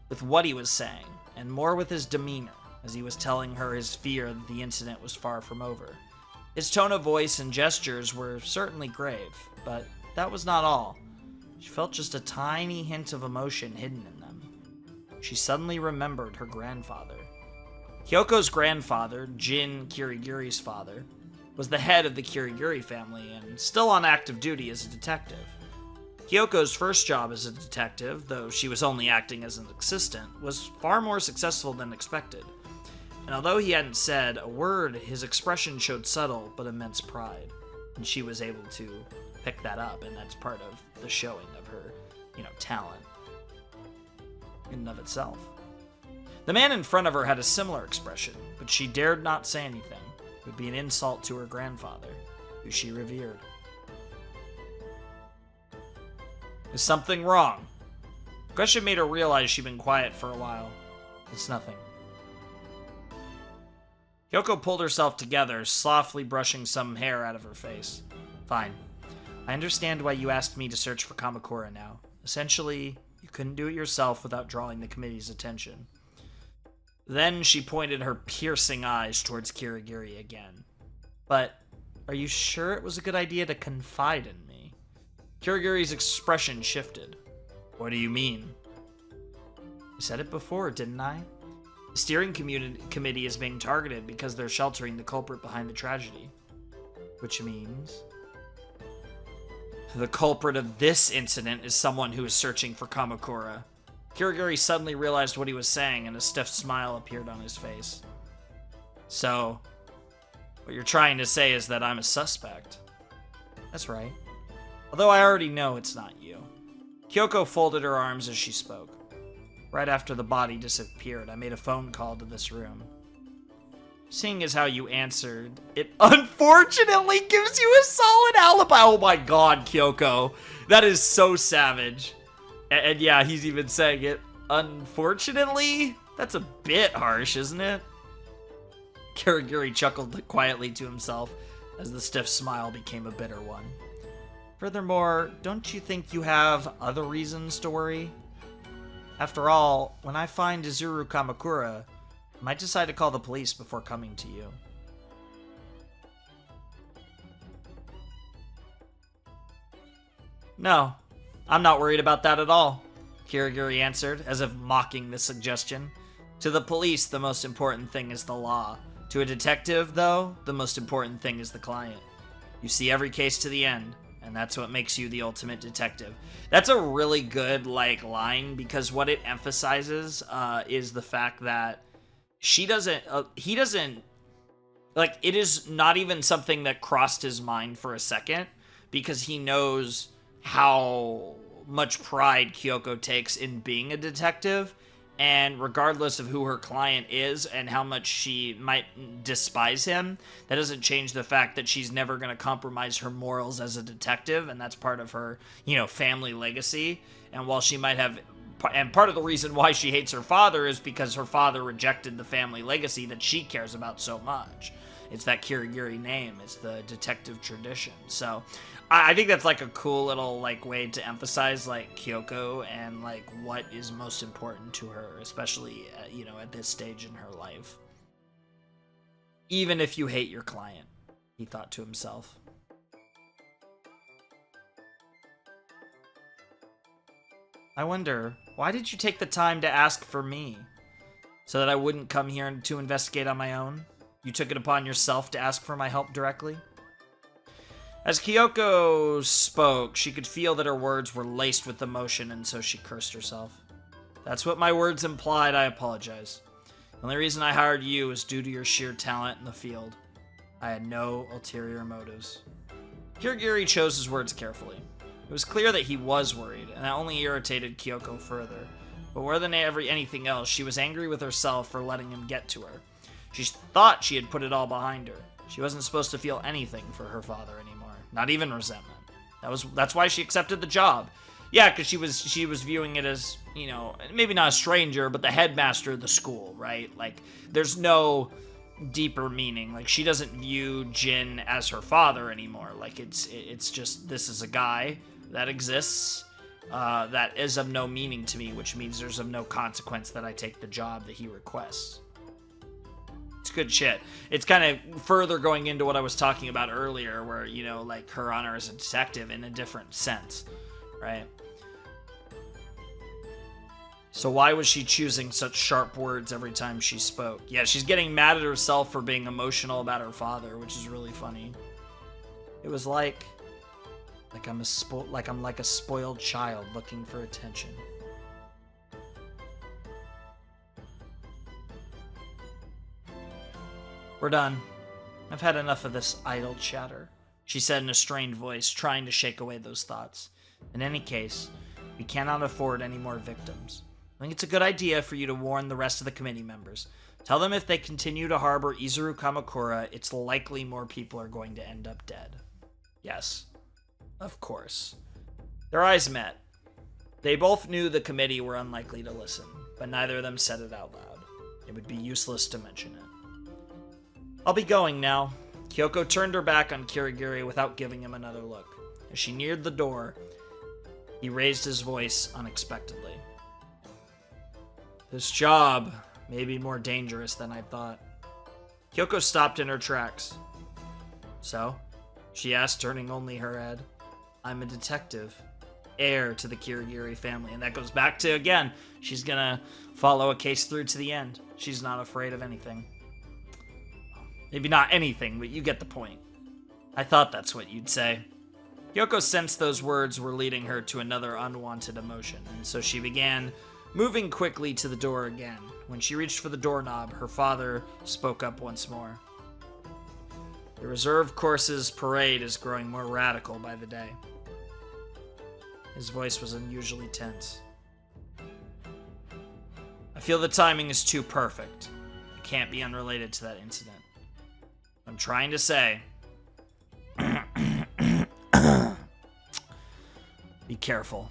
with what he was saying, and more with his demeanor, as he was telling her his fear that the incident was far from over. His tone of voice and gestures were certainly grave, but that was not all. She felt just a tiny hint of emotion hidden in them. She suddenly remembered her grandfather. Kyoko's grandfather, Jin Kirigiri's father, was the head of the Kirigiri family and still on active duty as a detective. Kyoko's first job as a detective, though she was only acting as an assistant, was far more successful than expected. And although he hadn't said a word, his expression showed subtle but immense pride. And she was able to pick that up, and that's part of the showing of her, talent in and of itself. The man in front of her had a similar expression, but she dared not say anything. It would be an insult to her grandfather, who she revered. Is something wrong? The question made her realize she'd been quiet for a while. It's nothing. Kyoko pulled herself together, softly brushing some hair out of her face. Fine. I understand why you asked me to search for Kamakura now. Essentially, you couldn't do it yourself without drawing the committee's attention. Then she pointed her piercing eyes towards Kirigiri again. But, are you sure it was a good idea to confide in me? Kirigiri's expression shifted. What do you mean? I said it before, didn't I? The steering committee is being targeted because they're sheltering the culprit behind the tragedy. Which means the culprit of this incident is someone who is searching for Kamakura. Kirigiri suddenly realized what he was saying, and a stiff smile appeared on his face. So, what you're trying to say is that I'm a suspect. That's right. Although I already know it's not you. Kyoko folded her arms as she spoke. Right after the body disappeared, I made a phone call to this room. Seeing as how you answered, it unfortunately gives you a solid alibi. Oh my god, Kyoko. That is so savage. And yeah, he's even saying it. Unfortunately? That's a bit harsh, isn't it? Kirigiri chuckled quietly to himself as the stiff smile became a bitter one. Furthermore, don't you think you have other reasons to worry? After all, when I find Izuru Kamakura, I might decide to call the police before coming to you. No, I'm not worried about that at all, Kirigiri answered, as if mocking the suggestion. To the police, the most important thing is the law. To a detective, though, the most important thing is the client. You see every case to the end, and that's what makes you the ultimate detective. That's a really good, line, because what it emphasizes is the fact that he doesn't, it is not even something that crossed his mind for a second, because he knows how much pride Kyoko takes in being a detective, and regardless of who her client is and how much she might despise him, that doesn't change the fact that she's never going to compromise her morals as a detective, and that's part of her, family legacy. And while she might have, and part of the reason why she hates her father is because her father rejected the family legacy that she cares about so much. It's that Kirigiri name. It's the detective tradition. So I think that's a cool little way to emphasize Kyoko and what is most important to her, especially at this stage in her life. Even if you hate your client, he thought to himself. I wonder, why did you take the time to ask for me? So that I wouldn't come here to investigate on my own? You took it upon yourself to ask for my help directly? As Kyoko spoke, she could feel that her words were laced with emotion, and so she cursed herself. That's what my words implied. I apologize. The only reason I hired you was due to your sheer talent in the field. I had no ulterior motives. Kirigiri chose his words carefully. It was clear that he was worried, and that only irritated Kyoko further. But more than anything else, she was angry with herself for letting him get to her. She thought she had put it all behind her. She wasn't supposed to feel anything for her father anymore, not even resentment. That's why she accepted the job. Yeah, because she was viewing it as, you know, maybe not a stranger, but the headmaster of the school, right? Like, there's no deeper meaning. Like, she doesn't view Jin as her father anymore. Like, it's just, this is a guy that exists, that is of no meaning to me, which means there's of no consequence that I take the job that he requests. It's good shit. It's kind of further going into what I was talking about earlier, where, you know, like, her honor as a detective in a different sense, right? So why was she choosing such sharp words every time she spoke? Yeah, she's getting mad at herself for being emotional about her father, which is really funny. It was like I'm like a spoiled child looking for attention. We're done. I've had enough of this idle chatter, she said in a strained voice, trying to shake away those thoughts. In any case, we cannot afford any more victims. I think it's a good idea for you to warn the rest of the committee members. Tell them if they continue to harbor Izuru Kamakura, it's likely more people are going to end up dead. Yes, of course. Their eyes met. They both knew the committee were unlikely to listen, but neither of them said it out loud. It would be useless to mention it. I'll be going now. Kyoko turned her back on Kirigiri without giving him another look. As she neared the door, he raised his voice unexpectedly. This job may be more dangerous than I thought. Kyoko stopped in her tracks. So? She asked, turning only her head. I'm a detective. Heir to the Kirigiri family. And that goes back to, again, she's gonna follow a case through to the end. She's not afraid of anything. Maybe not anything, but you get the point. I thought that's what you'd say. Kyoko sensed those words were leading her to another unwanted emotion, and so she began moving quickly to the door again. When she reached for the doorknob, her father spoke up once more. The reserve courses parade is growing more radical by the day. His voice was unusually tense. I feel the timing is too perfect. It can't be unrelated to that incident. I'm trying to say, be careful.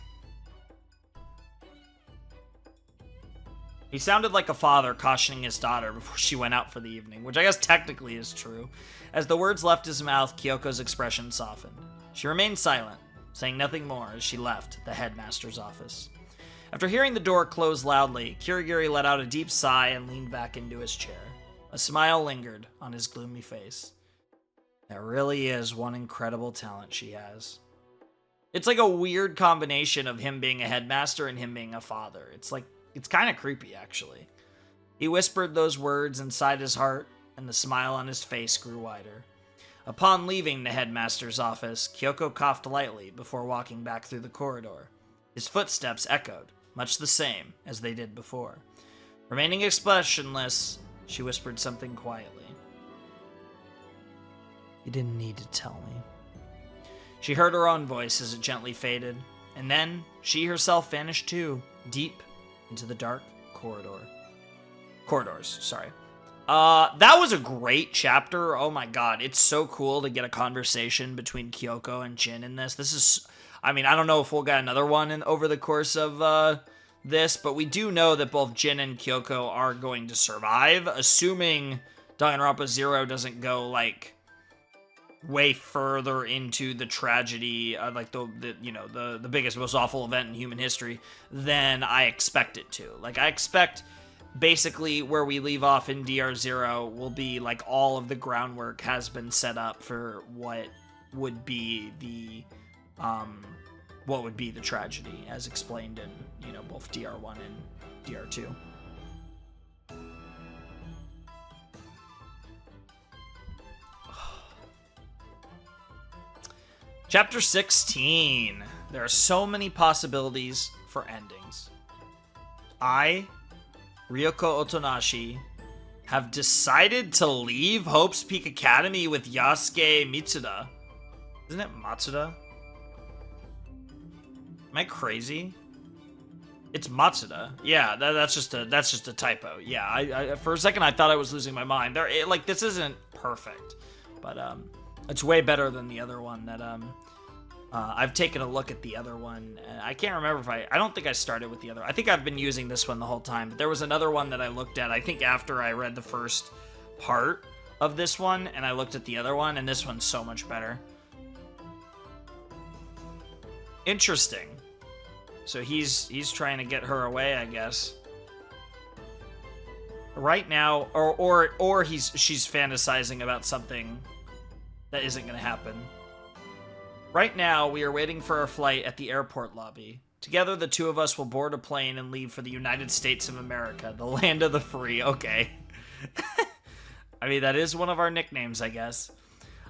He sounded like a father cautioning his daughter before she went out for the evening, which I guess technically is true. As the words left his mouth, Kyoko's expression softened. She remained silent, saying nothing more as she left the headmaster's office. After hearing the door close loudly, Kirigiri let out a deep sigh and leaned back into his chair. A smile lingered on his gloomy face. There really is one incredible talent she has. It's like a weird combination of him being a headmaster and him being a father. It's kind of creepy, actually. He whispered those words inside his heart, and the smile on his face grew wider. Upon leaving the headmaster's office, Kyoko coughed lightly before walking back through the corridor. His footsteps echoed, much the same as they did before. Remaining expressionless, she whispered something quietly. You didn't need to tell me. She heard her own voice as it gently faded, and then she herself vanished too, deep into the dark corridors, sorry. That was a great chapter. Oh my god, it's so cool to get a conversation between Kyoko and Jin in this. This is, I mean, I don't know if we'll get another one over the course of this, but we do know that both Jin and Kyoko are going to survive, assuming Danganronpa 0 doesn't go, like, way further into the tragedy, like the biggest, most awful event in human history than I expect it to. Like, I expect basically where we leave off in DR0 will be like all of the groundwork has been set up for what would be the tragedy as explained in, both DR1 and DR2. Chapter 16. There are so many possibilities for endings. I, Ryoko Otonashi, have decided to leave Hope's Peak Academy with Yasuke Mitsuda. Isn't it Matsuda? Am I crazy? It's Matsuda. Yeah, that's just a typo. Yeah, I for a second I thought I was losing my mind. Like this isn't perfect, but it's way better than the other one that I've taken a look at the other one. I can't remember if I don't think I started with the other. I think I've been using this one the whole time. But there was another one that I looked at. I think after I read the first part of this one and I looked at the other one, and this one's so much better. Interesting. So he's trying to get her away, I guess. Right now, or she's fantasizing about something that isn't going to happen. Right now, we are waiting for our flight at the airport lobby. Together, the two of us will board a plane and leave for the United States of America, the land of the free. Okay. I mean, that is one of our nicknames, I guess.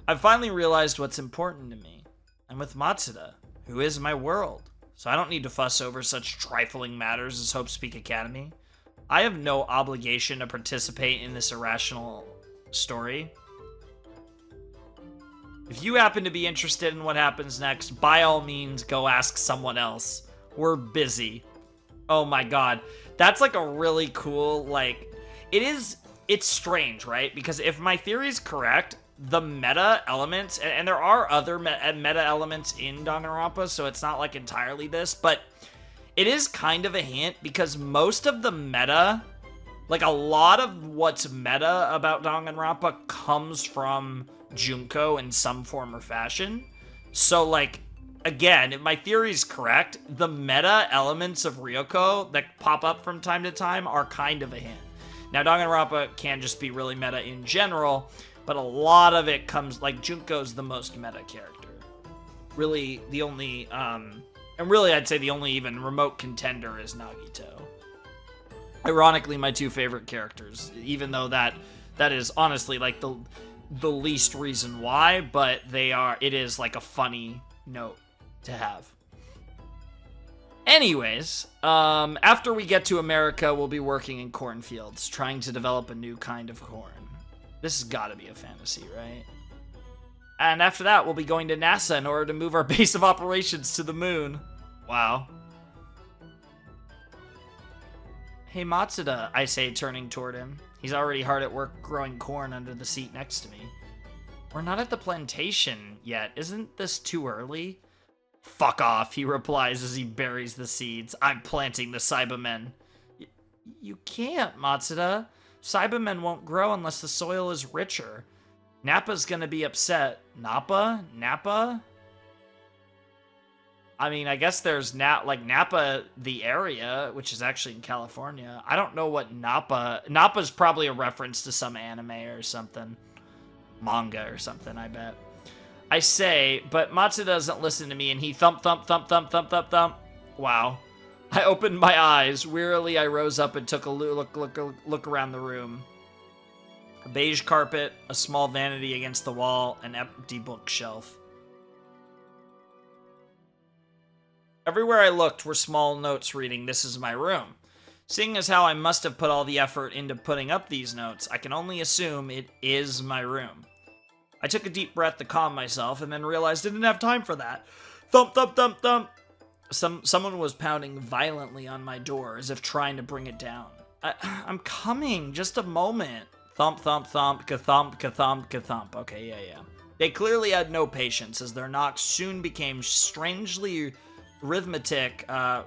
I've finally realized what's important to me. I'm with Matsuda, who is my world. So I don't need to fuss over such trifling matters as Hope Speak Academy. I have no obligation to participate in this irrational story. If you happen to be interested in what happens next, by all means, go ask someone else. We're busy. Oh my god. That's like a really cool, like... It's strange, right? Because if my theory is correct, the meta elements, and there are other meta elements in Danganronpa, so it's not like entirely this, but it is kind of a hint because most of the meta, like a lot of what's meta about Danganronpa comes from Junko in some form or fashion. So like, again, if my theory is correct, the meta elements of Ryoko that pop up from time to time are kind of a hint. Now, Danganronpa can just be really meta in general, but a lot of it comes, like, Junko's the most meta character. Really, the only, and really I'd say the only even remote contender is Nagito. Ironically, my two favorite characters, even though that is honestly, like, the least reason why, but it is, like, a funny note to have. Anyways, after we get to America, we'll be working in cornfields, trying to develop a new kind of corn. This has got to be a fantasy, right? And after that, we'll be going to NASA in order to move our base of operations to the moon. Wow. Hey, Matsuda, I say, turning toward him. He's already hard at work growing corn under the seat next to me. We're not at the plantation yet. Isn't this too early? Fuck off, he replies as he buries the seeds. I'm planting the Cybermen. You can't, Matsuda. Cybermen won't grow unless the soil is richer. Nappa's gonna be upset. Nappa? Nappa? I mean, I guess there's Napa, the area, which is actually in California. I don't know what Nappa's probably a reference to some anime or something. Manga or something, I bet. I say, but Matsuda doesn't listen to me, and he thump, thump, thump, thump, thump, thump, thump. Wow. I opened my eyes. Wearily, I rose up and took a look around the room. A beige carpet, a small vanity against the wall, an empty bookshelf. Everywhere I looked were small notes reading, "This is my room." Seeing as how I must have put all the effort into putting up these notes, I can only assume it is my room. I took a deep breath to calm myself, and then realized I didn't have time for that. Thump, thump, thump, thump. Someone was pounding violently on my door, as if trying to bring it down. I'm coming, just a moment. Thump, thump, thump, ka-thump, ka-thump, ka-thump. Okay, yeah. They clearly had no patience, as their knocks soon became strangely rhythmic, I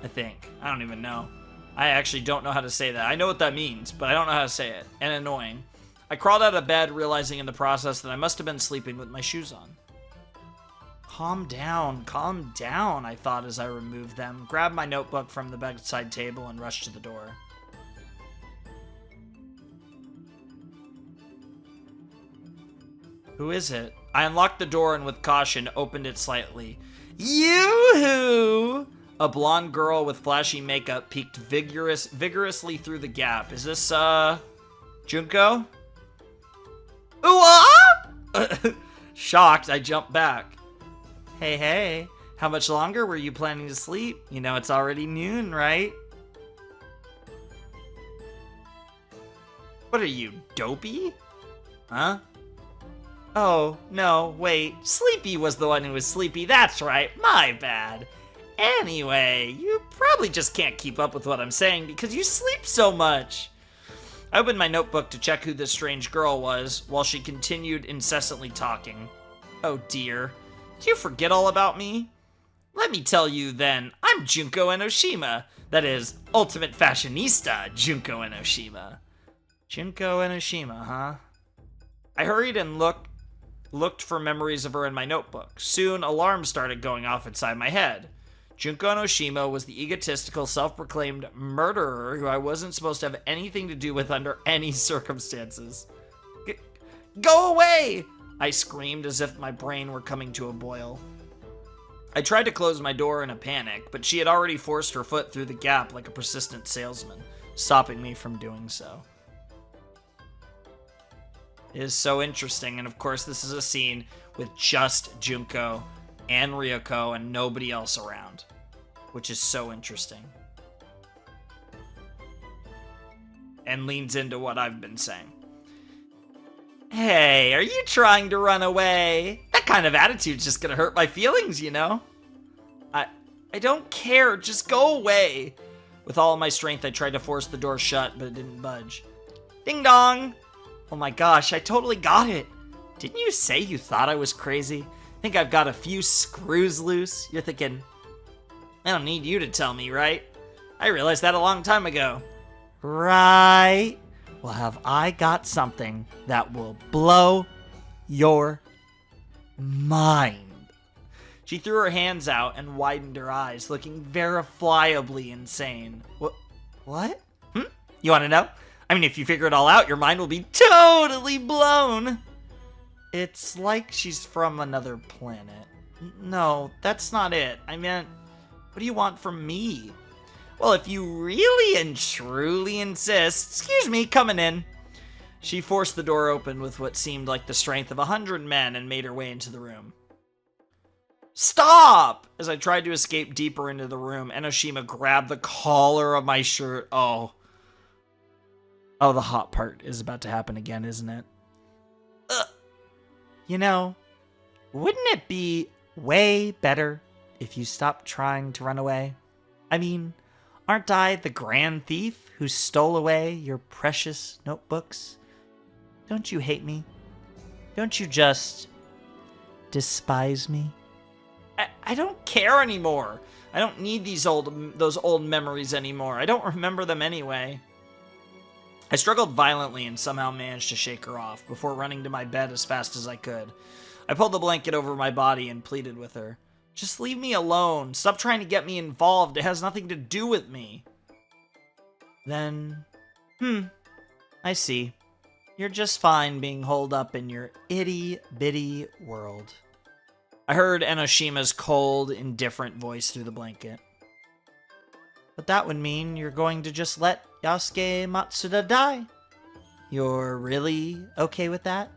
think. I don't even know. I actually don't know how to say that. I know what that means, but I don't know how to say it. And annoying. I crawled out of bed, realizing in the process that I must have been sleeping with my shoes on. Calm down, I thought as I removed them, grabbed my notebook from the bedside table, and rushed to the door. Who is it? I unlocked the door and with caution opened it slightly. Yoo-hoo! A blonde girl with flashy makeup peeked vigorously through the gap. Is this, Junko? Ooh-ah! Shocked, I jumped back. Hey, how much longer were you planning to sleep? You know it's already noon, right? What are you, dopey? Huh? Oh, no, wait. Sleepy was the one who was sleepy. That's right. My bad. Anyway, you probably just can't keep up with what I'm saying because you sleep so much. I opened my notebook to check who this strange girl was while she continued incessantly talking. Oh dear. Did you forget all about me? Let me tell you then, I'm Junko Enoshima. That is, ultimate fashionista Junko Enoshima. Junko Enoshima, huh? I hurried and looked for memories of her in my notebook. Soon, alarms started going off inside my head. Junko Enoshima was the egotistical, self-proclaimed murderer who I wasn't supposed to have anything to do with under any circumstances. Go away! I screamed as if my brain were coming to a boil. I tried to close my door in a panic, but she had already forced her foot through the gap like a persistent salesman, stopping me from doing so. It is so interesting, and of course this is a scene with just Junko and Ryoko and nobody else around, which is so interesting. And leans into what I've been saying. Hey, are you trying to run away? That kind of attitude's just gonna hurt my feelings, you know? I don't care, just go away. With all my strength, I tried to force the door shut, but it didn't budge. Ding dong! Oh my gosh, I totally got it. Didn't you say you thought I was crazy? Think I've got a few screws loose? You're thinking, I don't need you to tell me, right? I realized that a long time ago. Right. Well, have I got something that will blow your mind? She threw her hands out and widened her eyes, looking verifiably insane. What? You want to know? I mean, if you figure it all out, your mind will be totally blown. It's like she's from another planet. No, that's not it. I meant, what do you want from me? Well, if you really and truly insist, excuse me, coming in. She forced the door open with what seemed like the strength of 100 men and made her way into the room. Stop! As I tried to escape deeper into the room, Enoshima grabbed the collar of my shirt. Oh, the hot part is about to happen again, isn't it? You know, wouldn't it be way better if you stopped trying to run away? I mean, aren't I the grand thief who stole away your precious notebooks? Don't you hate me? Don't you just despise me? I don't care anymore. I don't need those old memories anymore. I don't remember them anyway. I struggled violently and somehow managed to shake her off before running to my bed as fast as I could. I pulled the blanket over my body and pleaded with her. Just leave me alone. Stop trying to get me involved. It has nothing to do with me. Then, I see. You're just fine being holed up in your itty-bitty world. I heard Enoshima's cold, indifferent voice through the blanket. But that would mean you're going to just let Yasuke Matsuda die. You're really okay with that?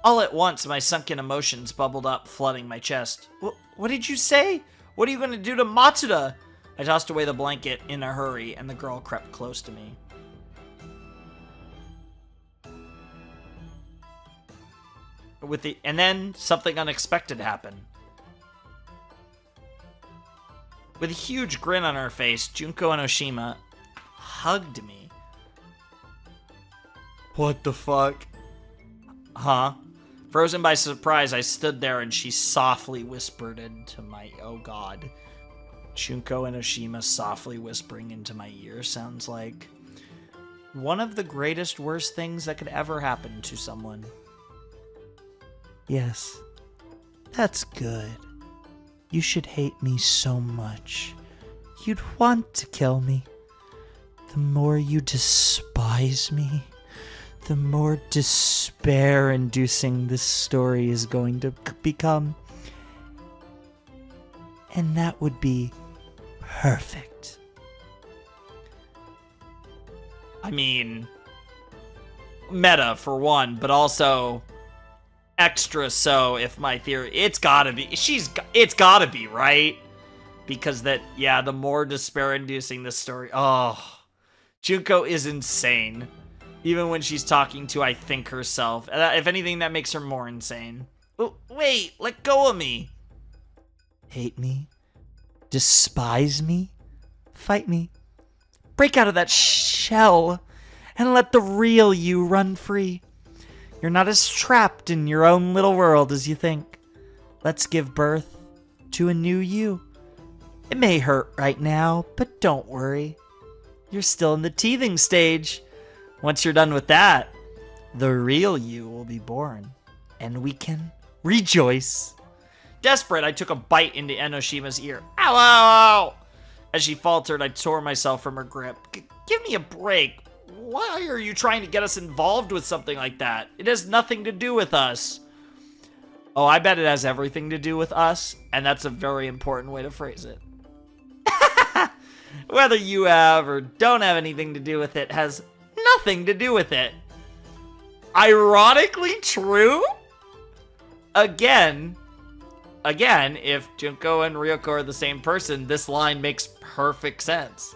All at once, my sunken emotions bubbled up, flooding my chest. What did you say? What are you going to do to Matsuda? I tossed away the blanket in a hurry, and the girl crept close to me. And then something unexpected happened. With a huge grin on her face, Junko Enoshima hugged me. What the fuck? Huh? Frozen by surprise, I stood there and she softly whispered into my... Oh god. Junko Enoshima softly whispering into my ear sounds like one of the greatest worst things that could ever happen to someone. Yes, that's good. You should hate me so much. You'd want to kill me. The more you despise me, the more despair-inducing this story is going to become. And that would be perfect. I mean, meta for one, but also extra so if my theory, it's gotta be, right? Because the more despair-inducing this story, Junko is insane. Even when she's talking to, I think, herself. If anything, that makes her more insane. Oh, wait, let go of me. Hate me? Despise me? Fight me? Break out of that shell and let the real you run free. You're not as trapped in your own little world as you think. Let's give birth to a new you. It may hurt right now, but don't worry. You're still in the teething stage. Once you're done with that, the real you will be born, and we can rejoice. Desperate, I took a bite into Enoshima's ear. Ow, ow, ow! As she faltered, I tore myself from her grip. Give me a break. Why are you trying to get us involved with something like that? It has nothing to do with us. Oh, I bet it has everything to do with us, and that's a very important way to phrase it. Whether you have or don't have anything to do with it has nothing to do with it. Ironically true? Again, if Junko and Ryoko are the same person, this line makes perfect sense.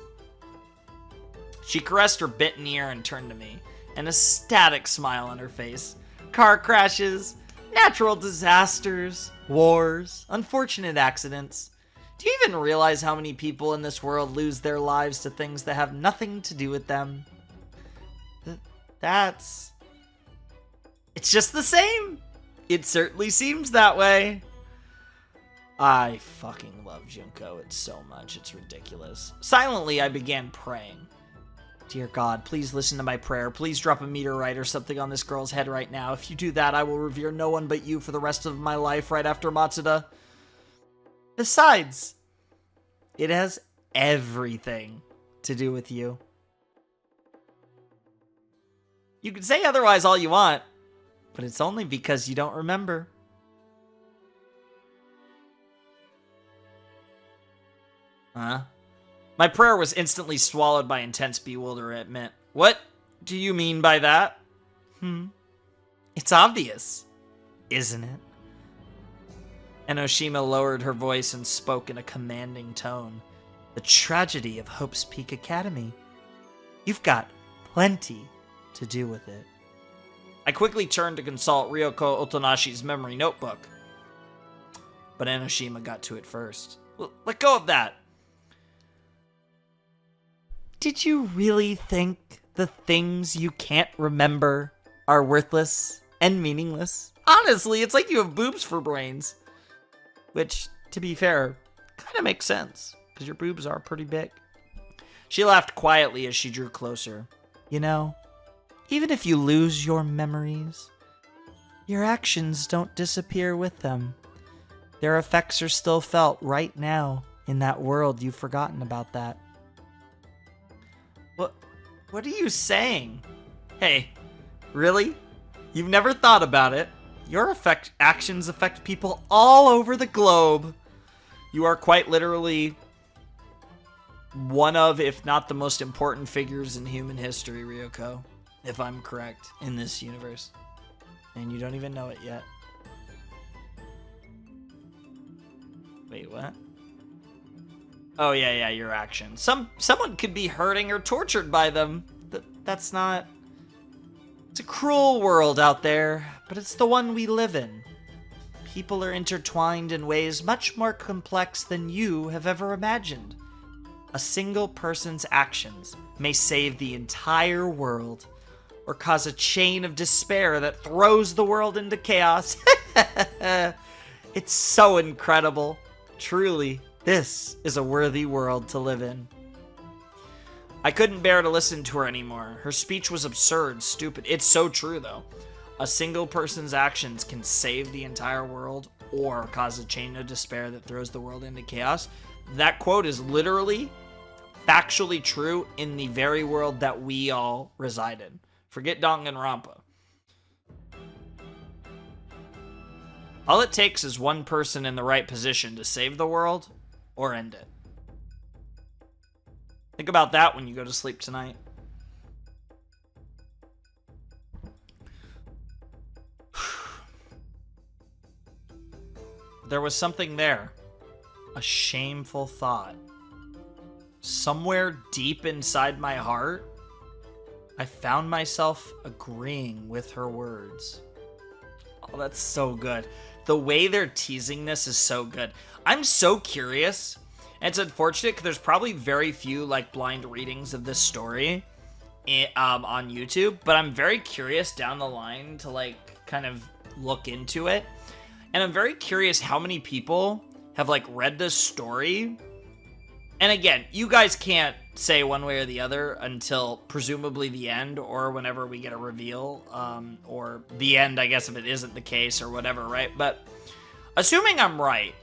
She caressed her bitten ear and turned to me, an ecstatic smile on her face. Car crashes, natural disasters, wars, unfortunate accidents. Do you even realize how many people in this world lose their lives to things that have nothing to do with them? It's just the same. It certainly seems that way. I fucking love Junko. It's so much. It's ridiculous. Silently, I began praying. Dear God, please listen to my prayer. Please drop a meteorite or something on this girl's head right now. If you do that, I will revere no one but you for the rest of my life right after Matsuda. Besides, it has everything to do with you. You can say otherwise all you want, but it's only because you don't remember. Huh? My prayer was instantly swallowed by intense bewilderment. What do you mean by that? It's obvious, isn't it? Enoshima lowered her voice and spoke in a commanding tone. The tragedy of Hope's Peak Academy. You've got plenty to do with it. I quickly turned to consult Ryoko Otonashi's memory notebook, but Enoshima got to it first. Let go of that. Did you really think the things you can't remember are worthless and meaningless? Honestly, it's like you have boobs for brains. Which, to be fair, kind of makes sense, because your boobs are pretty big. She laughed quietly as she drew closer. You know, even if you lose your memories, your actions don't disappear with them. Their effects are still felt right now in that world you've forgotten about that. What are you saying? Hey, really? You've never thought about it? Your actions affect people all over the globe. You are quite literally one of, if not the most important figures in human history, Ryoko. If I'm correct, in this universe. And you don't even know it yet. Wait, what? Oh, yeah, your actions. Someone could be hurting or tortured by them. That's not... It's a cruel world out there, but it's the one we live in. People are intertwined in ways much more complex than you have ever imagined. A single person's actions may save the entire world, or cause a chain of despair that throws the world into chaos. It's so incredible. Truly, this is a worthy world to live in. I couldn't bear to listen to her anymore. Her speech was absurd, stupid. It's so true, though. A single person's actions can save the entire world or cause a chain of despair that throws the world into chaos. That quote is literally, factually true in the very world that we all reside in. Forget Danganronpa. All it takes is one person in the right position to save the world or end it. Think about that when you go to sleep tonight. There was something there. A shameful thought. Somewhere deep inside my heart, I found myself agreeing with her words. Oh, that's so good. The way they're teasing this is so good. I'm so curious. And it's unfortunate because there's probably very few like blind readings of this story on YouTube, but I'm very curious down the line to like kind of look into it. And I'm very curious how many people have like read this story. And again, you guys can't say one way or the other until presumably the end or whenever we get a reveal, or the end, I guess, if it isn't the case or whatever, right? But assuming I'm right,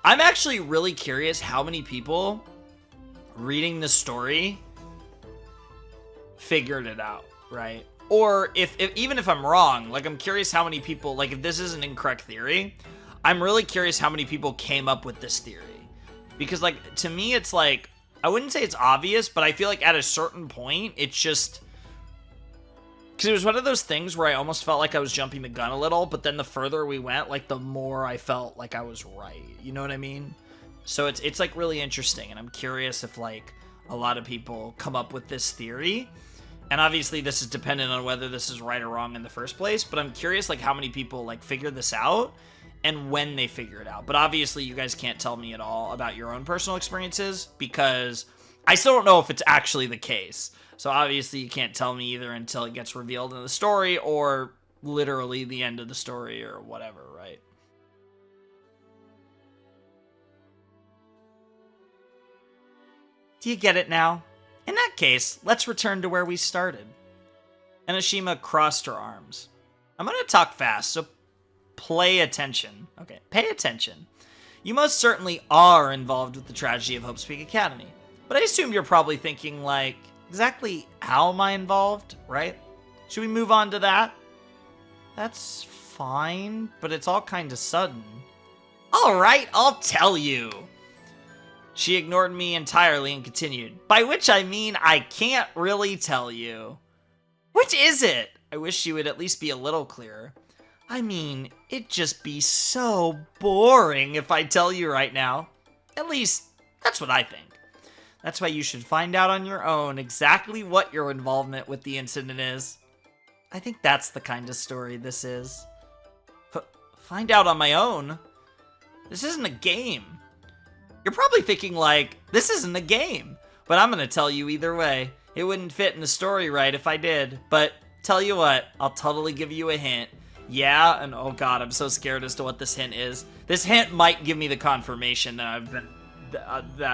I'm actually really curious how many people reading the story figured it out, right? Or if even if I'm wrong, like I'm curious how many people, like if this is an incorrect theory, I'm really curious how many people came up with this theory. Because like, to me, it's like, I wouldn't say it's obvious, but I feel like at a certain point, it's just, because it was one of those things where I almost felt like I was jumping the gun a little, but then the further we went, like the more I felt like I was right. You know what I mean? So it's like really interesting, and I'm curious if like a lot of people come up with this theory. And obviously this is dependent on whether this is right or wrong in the first place, but I'm curious like how many people like figure this out and when they figure it out. But obviously you guys can't tell me at all about your own personal experiences because I still don't know if it's actually the case. So obviously you can't tell me either until it gets revealed in the story or literally the end of the story or whatever, right? Do you get it now? In that case, let's return to where we started. Enoshima crossed her arms. I'm going to talk fast, so play attention. Okay, pay attention. You most certainly are involved with the tragedy of Hope's Peak Academy. But I assume you're probably thinking, like, exactly how am I involved, right? Should we move on to that? That's fine, but it's all kind of sudden. All right, I'll tell you. She ignored me entirely and continued, by which I mean I can't really tell you. Which is it? I wish she would at least be a little clearer. I mean, it'd just be so boring if I tell you right now. At least, that's what I think. That's why you should find out on your own exactly what your involvement with the incident is. I think that's the kind of story this is. Find out on my own? This isn't a game. You're probably thinking like, this isn't a game, but I'm gonna tell you either way. It wouldn't fit in the story right if I did, but tell you what, I'll totally give you a hint. Yeah, and oh god, I'm so scared as to what this hint is. This hint might give me the confirmation that I've been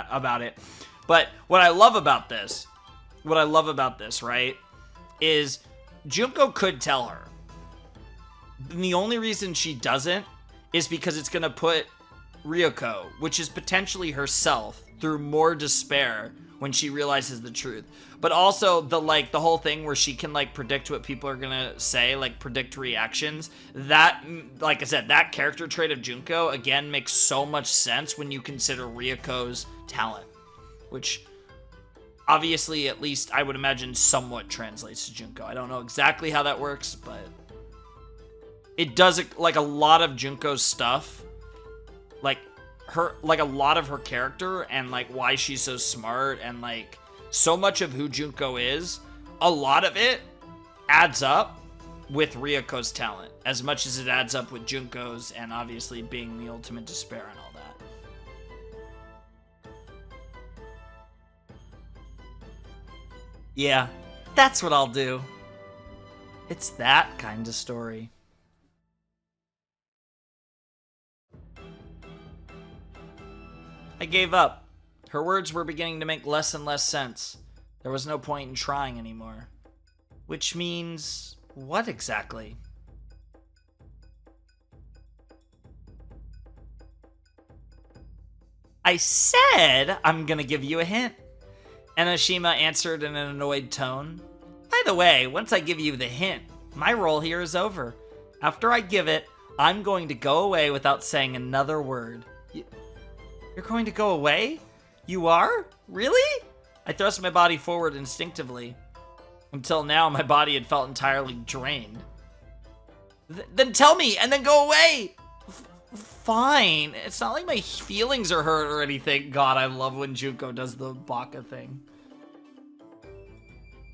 about it. But what I love about this, right, is Junko could tell her. And the only reason she doesn't is because it's gonna put Ryoko, which is potentially herself, through more despair when she realizes the truth. But also the whole thing where she can like predict what people are gonna say, like predict reactions. That, like I said, that character trait of Junko again makes so much sense when you consider Ryoko's talent, which obviously, at least I would imagine, somewhat translates to Junko. I don't know exactly how that works, but it does. Like a lot of Junko's stuff, like a lot of her character and like why she's so smart and like so much of who Junko is, a lot of it adds up with Ryoko's talent as much as it adds up with Junko's and obviously being the ultimate despair and all that. Yeah, that's what I'll do. It's that kind of story. I gave up. Her words were beginning to make less and less sense. There was no point in trying anymore. Which means, what exactly? I said I'm gonna give you a hint. Enoshima answered in an annoyed tone. By the way, once I give you the hint, my role here is over. After I give it, I'm going to go away without saying another word. You're going to go away? You are? Really? I thrust my body forward instinctively. Until now, my body had felt entirely drained. Then tell me, and then go away! Fine. It's not like my feelings are hurt or anything. God, I love when Junko does the baka thing.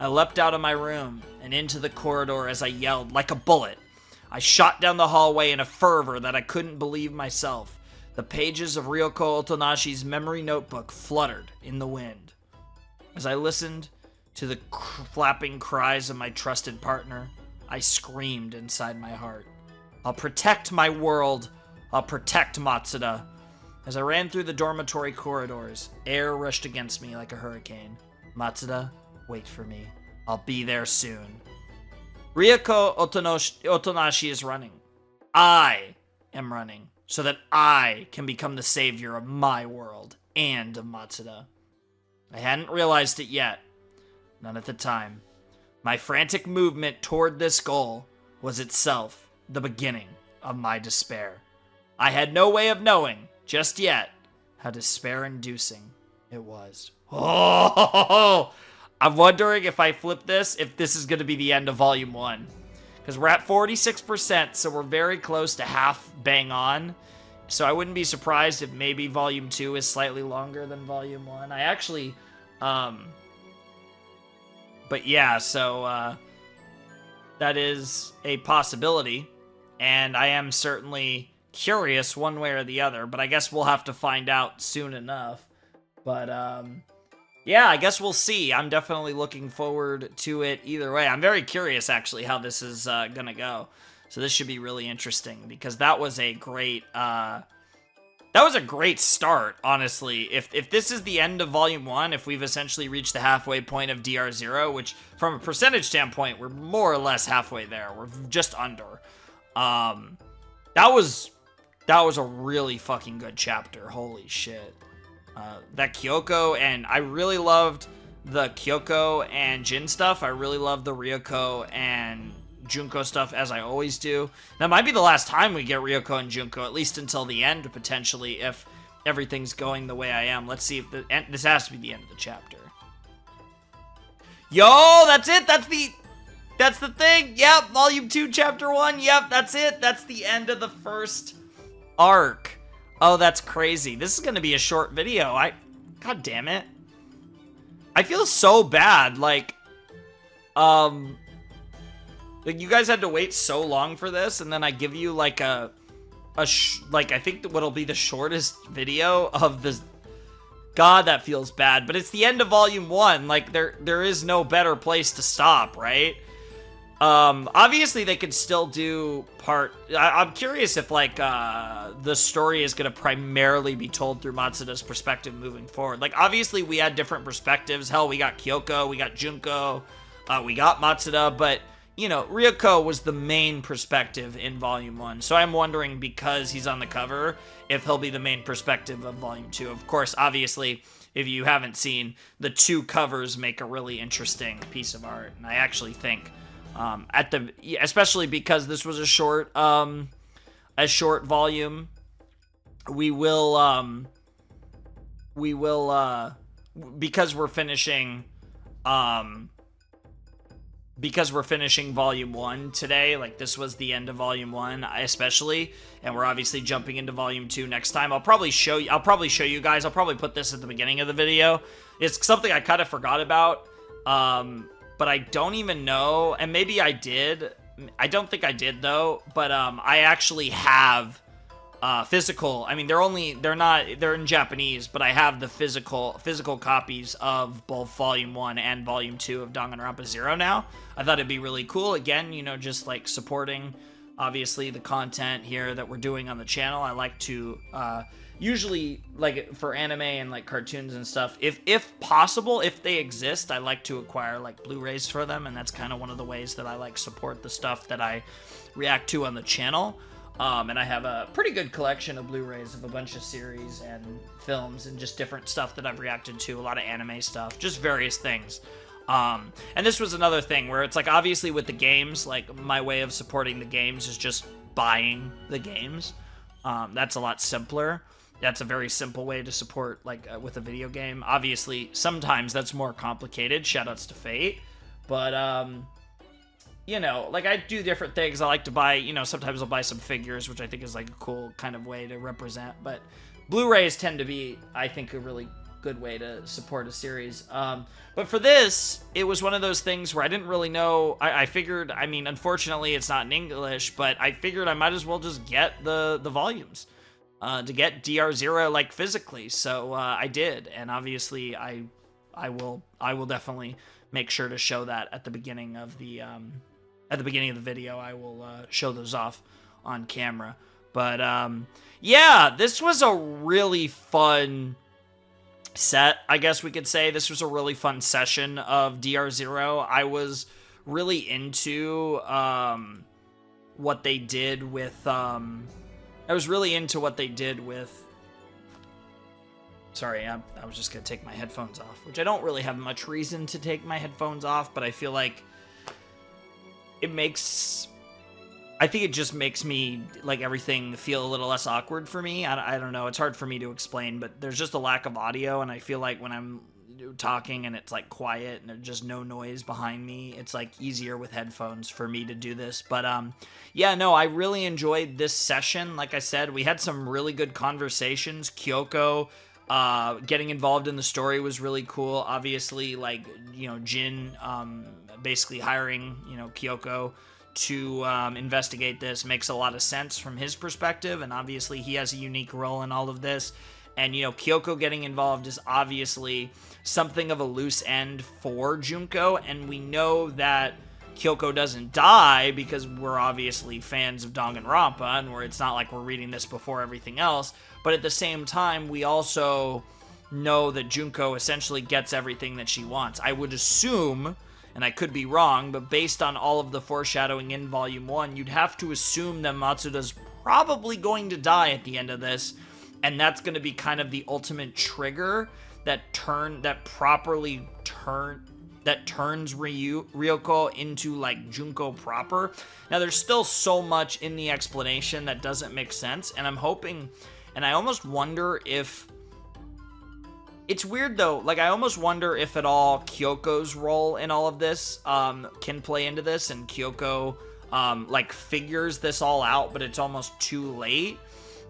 I leapt out of my room and into the corridor as I yelled like a bullet. I shot down the hallway in a fervor that I couldn't believe myself. The pages of Ryoko Otonashi's memory notebook fluttered in the wind. As I listened to the flapping cries of my trusted partner, I screamed inside my heart. I'll protect my world. I'll protect Matsuda. As I ran through the dormitory corridors, air rushed against me like a hurricane. Matsuda, wait for me. I'll be there soon. Ryoko Otonashi is running. I am running so that I can become the savior of my world and of Matsuda. I hadn't realized it yet. None at the time. My frantic movement toward this goal was itself the beginning of my despair. I had no way of knowing, just yet, how despair-inducing it was. Oh! I'm wondering if I flip this, if this is going to be the end of Volume 1. Because we're at 46%, so we're very close to half bang on. So I wouldn't be surprised if maybe Volume 2 is slightly longer than Volume 1. I actually... But yeah, so that is a possibility. And I am certainly curious one way or the other. But I guess we'll have to find out soon enough. But... yeah, I guess we'll see. I'm definitely looking forward to it either way. I'm very curious, actually, how this is going to go. So this should be really interesting because that was a great start, honestly. If this is the end of Volume 1, if we've essentially reached the halfway point of DR0, which from a percentage standpoint, we're more or less halfway there. We're just under. That was a really fucking good chapter. Holy shit. That Kyoko, and I really loved the Kyoko and Jin stuff. I really loved the Ryoko and Junko stuff, as I always do. That might be the last time we get Ryoko and Junko, at least until the end, potentially, if everything's going the way I am. Let's see if this has to be the end of the chapter. Yo, that's it! That's the thing! Yep, Volume 2, Chapter 1, yep, that's it! That's the end of the first arc. Oh, that's crazy. This is going to be a short video. God damn it. I feel so bad. Like you guys had to wait so long for this, and then I give you like I think what'll be the shortest video of this. God, that feels bad. But it's the end of Volume 1. Like there is no better place to stop, right? Obviously they could still do I'm curious if like the story is going to primarily be told through Matsuda's perspective moving forward. Like obviously we had different perspectives. Hell, we got Kyoko, we got Junko, we got Matsuda, but you know, Ryoko was the main perspective in Volume 1. So I'm wondering, because he's on the cover, if he'll be the main perspective of Volume 2. Of course, obviously, if you haven't seen, the two covers make a really interesting piece of art, and I actually think especially because this was a short volume, we will because we're finishing Volume 1 today, like this was the end of Volume 1 especially, and we're obviously jumping into Volume 2 next time. I'll probably show you guys. I'll probably put this at the beginning of the video. It's something I kind of forgot about. But I don't even know, and maybe I did. I don't think I did though, but I actually have physical. I mean, they're in Japanese, but I have the physical copies of both Volume 1 and Volume 2 of Danganronpa 0 now. I thought it'd be really cool. Again, you know, just like supporting obviously the content here that we're doing on the channel. I like to usually, like for anime and like cartoons and stuff, if possible, if they exist, I like to acquire like Blu-rays for them, and that's kind of one of the ways that I like support the stuff that I react to on the channel. And I have a pretty good collection of Blu-rays of a bunch of series and films and just different stuff that I've reacted to, a lot of anime stuff, just various things. And this was another thing where it's like, obviously with the games, like my way of supporting the games is just buying the games. That's a lot simpler. That's a very simple way to support, like, with a video game. Obviously, sometimes that's more complicated. Shoutouts to Fate. But, you know, like, I do different things. I like to buy, you know, sometimes I'll buy some figures, which I think is, like, a cool kind of way to represent. But Blu-rays tend to be, I think, a really good way to support a series. But for this, it was one of those things where I didn't really know. I figured, I mean, unfortunately, it's not in English, but I figured I might as well just get the volumes to get DR0 like physically. So I did, and obviously, I will definitely make sure to show that at the beginning of the video. I will show those off on camera. But yeah, this was a really fun set, I guess we could say. This was a really fun session of DR0. I was really into what they did with sorry, I was just gonna take my headphones off, which I don't really have much reason to take my headphones off, but I feel like I think it just makes me, like, everything feel a little less awkward for me. I don't know. It's hard for me to explain, but there's just a lack of audio, and I feel like when I'm talking and it's, like, quiet and there's just no noise behind me, it's, like, easier with headphones for me to do this. But, yeah, no, I really enjoyed this session. Like I said, we had some really good conversations. Kyoko getting involved in the story was really cool. Obviously, like, you know, Jin basically hiring, you know, Kyoko to investigate this makes a lot of sense from his perspective, and obviously he has a unique role in all of this. And, you know, Kyoko getting involved is obviously something of a loose end for Junko, and we know that Kyoko doesn't die because we're obviously fans of Danganronpa, and it's not like we're reading this before everything else, but at the same time, we also know that Junko essentially gets everything that she wants. I would assume, and I could be wrong, but based on all of the foreshadowing in Volume 1, you'd have to assume that Matsuda's probably going to die at the end of this, and that's going to be kind of the ultimate trigger that turns Ryoko into, like, Junko proper. Now, there's still so much in the explanation that doesn't make sense, and I'm hoping, and I almost wonder if, it's weird though, like, I almost wonder if at all Kyoko's role in all of this can play into this, and Kyoko like figures this all out, but it's almost too late.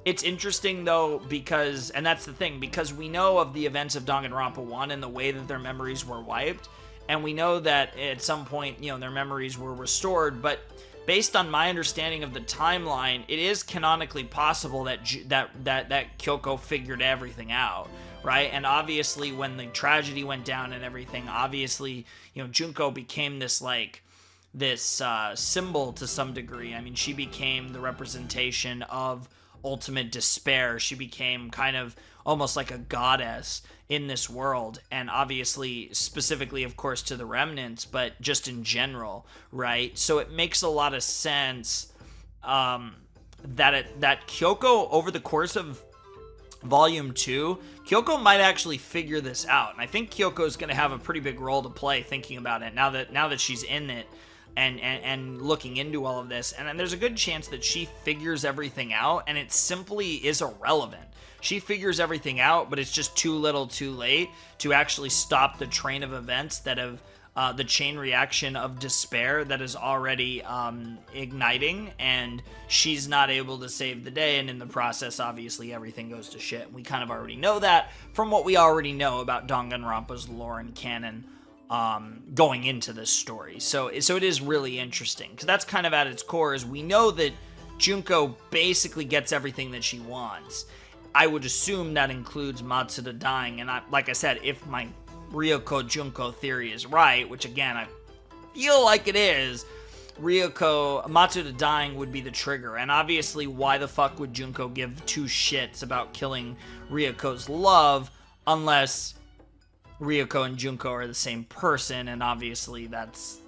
It's interesting though, because, and that's the thing, because we know of the events of Danganronpa 1 and the way that their memories were wiped, and we know that at some point, you know, their memories were restored, but based on my understanding of the timeline, it is canonically possible that Kyoko figured everything out, right? And obviously, when the tragedy went down and everything, obviously, you know, Junko became this, like, this symbol to some degree. I mean, she became the representation of ultimate despair. She became kind of almost like a goddess in this world, and obviously specifically, of course, to the remnants, but just in general, right? So it makes a lot of sense that Kyoko, over the course of Volume 2, Kyoko might actually figure this out, and I think Kyoko's going to have a pretty big role to play, thinking about it now that she's in it and looking into all of this. And there's a good chance that she figures everything out, and it simply is irrelevant. She figures everything out, but it's just too little too late to actually stop the train of events that have the chain reaction of despair that is already igniting, and she's not able to save the day, and in the process, obviously, everything goes to shit. We kind of already know that from what we already know about Danganronpa's lore and canon going into this story. So it is really interesting, because that's kind of at its core, is we know that Junko basically gets everything that she wants. I would assume that includes Matsuda dying, and like I said, if my Ryoko Junko theory is right, which again, I feel like it is, Matsuda dying would be the trigger. And obviously, why the fuck would Junko give two shits about killing Ryoko's love unless Ryoko and Junko are the same person? And obviously, that's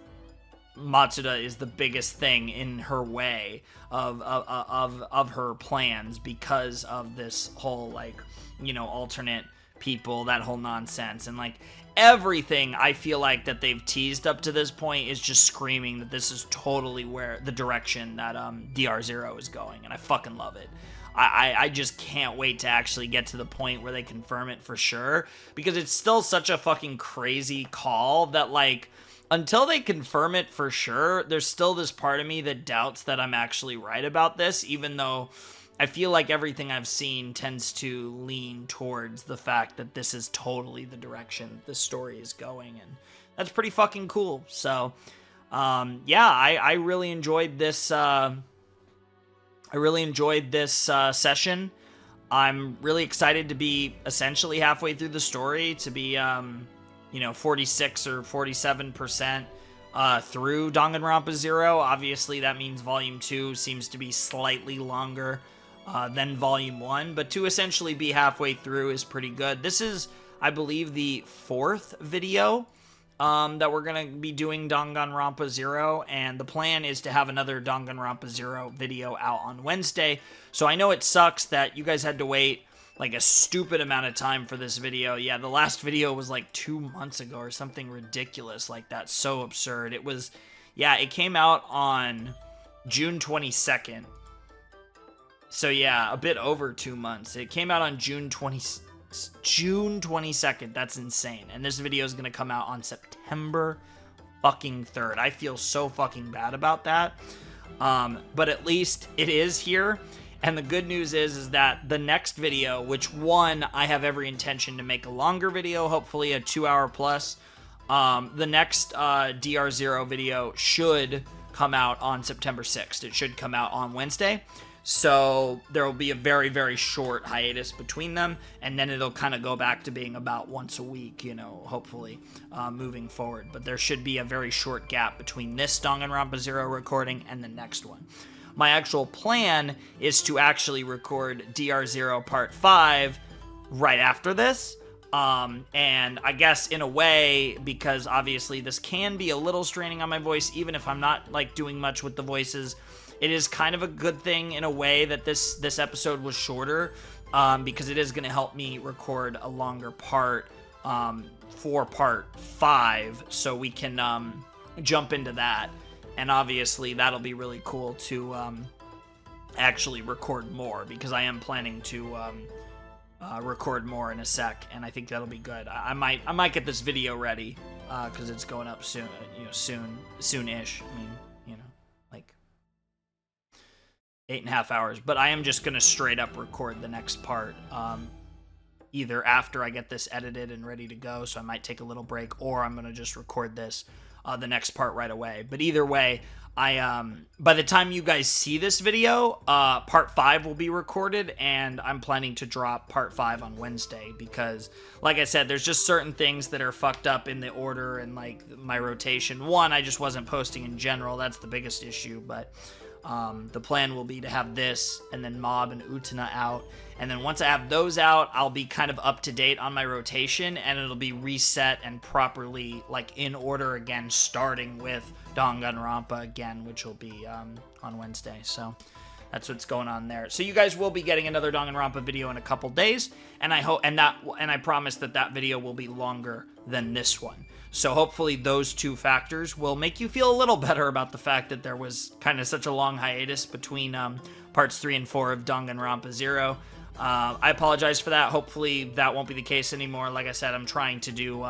Matsuda is the biggest thing in her way of her plans, because of this whole, like, you know, alternate people, that whole nonsense. And, like, everything I feel like that they've teased up to this point is just screaming that this is totally where the direction that DR0 is going, and I fucking love it. I just can't wait to actually get to the point where they confirm it for sure, because it's still such a fucking crazy call that, like, until they confirm it for sure, there's still this part of me that doubts that I'm actually right about this, even though I feel like everything I've seen tends to lean towards the fact that this is totally the direction the story is going, and that's pretty fucking cool. So, yeah, I really enjoyed this. Session. I'm really excited to be essentially halfway through the story, to be 46 or 47% through Danganronpa 0. Obviously, that means Volume 2 seems to be slightly longer than Volume 1, but to essentially be halfway through is pretty good. This is, I believe, the 4th video that we're going to be doing Danganronpa 0, and the plan is to have another Danganronpa 0 video out on Wednesday. So I know it sucks that you guys had to wait like a stupid amount of time for this video. Yeah, the last video was like 2 months ago or something ridiculous like that. So absurd. It was, yeah, it came out on June 22nd. So yeah, a bit over 2 months. It came out on June 22nd. That's insane. And this video is going to come out on September fucking 3rd. I feel so fucking bad about that. But at least it is here. And the good news is that the next video, which I have every intention to make a longer video, hopefully a 2-hour plus. The next DR0 video should come out on September 6th. It should come out on Wednesday. So there will be a very, very short hiatus between them, and then it'll kind of go back to being about once a week, hopefully, moving forward. But there should be a very short gap between this Danganronpa 0 recording and the next one. My actual plan is to actually record DR0 Part 5 right after this. And I guess in a way, because obviously this can be a little straining on my voice, even if I'm not like doing much with the voices, it is kind of a good thing in a way that this episode was shorter, because it is going to help me record a longer part for Part 5, so we can jump into that. And obviously that'll be really cool to actually record more, because I am planning to record more in a sec, and I think that'll be good. I might get this video ready because it's going up soon, soon-ish. I mean, like 8.5 hours. But I am just gonna straight up record the next part, either after I get this edited and ready to go. So I might take a little break, or I'm gonna just record this. The next part right away. But either way, by the time you guys see this video, Part 5 will be recorded, and I'm planning to drop Part 5 on Wednesday, because, like I said, there's just certain things that are fucked up in the order and, like, my rotation. One, I just wasn't posting in general. That's the biggest issue, but the plan will be to have this, and then Mob and Utena out. And then once I have those out, I'll be kind of up to date on my rotation, and it'll be reset and properly, like, in order again, starting with Danganronpa again, which will be on Wednesday. So that's what's going on there. So you guys will be getting another Danganronpa video in a couple days, and I promise that video will be longer than this one. So hopefully those two factors will make you feel a little better about the fact that there was kind of such a long hiatus between parts 3 and 4 of Danganronpa 0. I apologize for that. Hopefully that won't be the case anymore. Like I said, I'm trying to do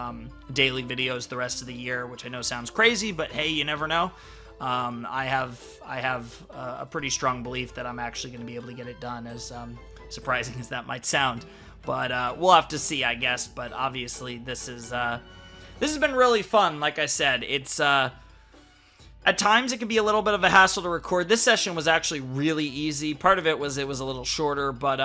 daily videos the rest of the year, which I know sounds crazy, but hey, you never know. I have a pretty strong belief that I'm actually going to be able to get it done, as surprising as that might sound. But we'll have to see, I guess. But obviously this has been really fun. Like I said, it's at times it can be a little bit of a hassle to record. This session was actually really easy. Part of it was a little shorter, but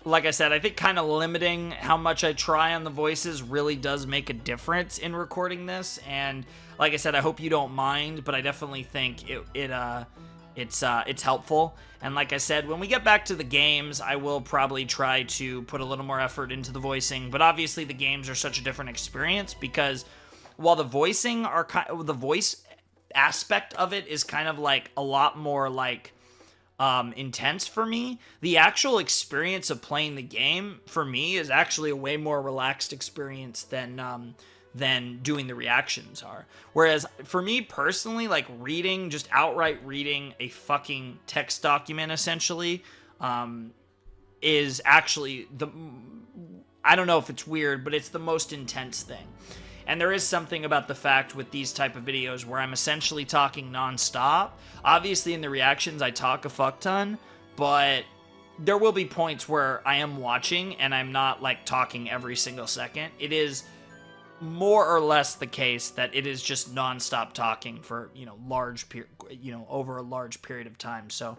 like I said, I think kind of limiting how much I try on the voices really does make a difference in recording this. And like I said, I hope you don't mind, but I definitely think it's helpful. And like I said, when we get back to the games, I will probably try to put a little more effort into the voicing. But obviously the games are such a different experience, because while the voice aspect of it is kind of like a lot more like intense for me, the actual experience of playing the game for me is actually a way more relaxed experience than doing the reactions are. Whereas for me personally, like just outright reading a fucking text document essentially is actually I don't know if it's weird, but it's the most intense thing. And there is something about the fact with these type of videos where I'm essentially talking nonstop. Obviously in the reactions I talk a fuck ton, but there will be points where I am watching and I'm not like talking every single second. It is more or less the case that it is just nonstop talking for, over a large period of time. So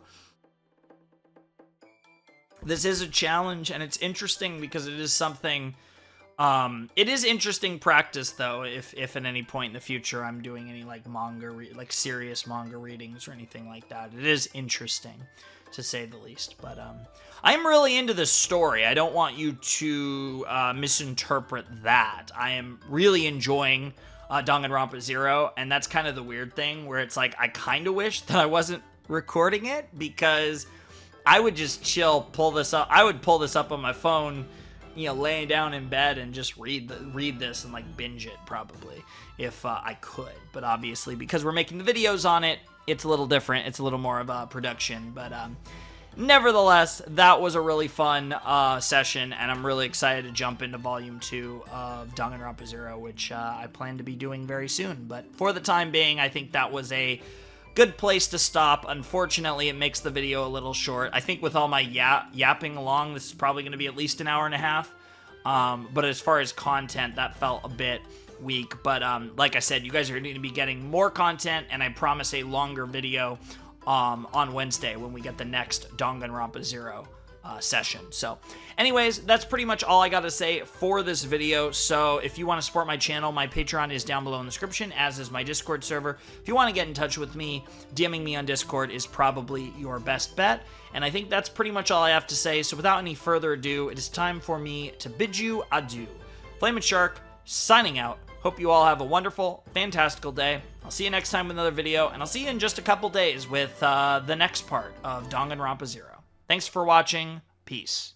this is a challenge, and it's interesting because it is something. It is interesting practice, though. If at any point in the future I'm doing any like serious manga readings or anything like that, it is interesting, to say the least. But I'm really into this story. I don't want you to misinterpret that. I am really enjoying Danganronpa 0, and that's kind of the weird thing where it's like I kind of wish that I wasn't recording it, because I would just chill, pull this up. I would pull this up on my phone, laying down in bed and just read this and like binge it probably if I could. But obviously, because we're making the videos on it, it's a little different. It's a little more of a production. But nevertheless, that was a really fun session, and I'm really excited to jump into Volume 2 of Danganronpa 0, which I plan to be doing very soon. But for the time being, I think that was a good place to stop. Unfortunately, it makes the video a little short. I think with all my yapping along, this is probably going to be at least an hour and a half. But as far as content, that felt a bit weak. But like I said, you guys are going to be getting more content, and I promise a longer video on Wednesday when we get the next Danganronpa 0 session. So anyways, that's pretty much all I got to say for this video. So if you want to support my channel, my Patreon is down below in the description, as is my Discord server. If you want to get in touch with me, DMing me on Discord is probably your best bet. And I think that's pretty much all I have to say. So without any further ado, it is time for me to bid you adieu. Flamin' Shark, signing out. Hope you all have a wonderful, fantastical day. I'll see you next time with another video, and I'll see you in just a couple days with the next part of Danganronpa 0. Thanks for watching. Peace.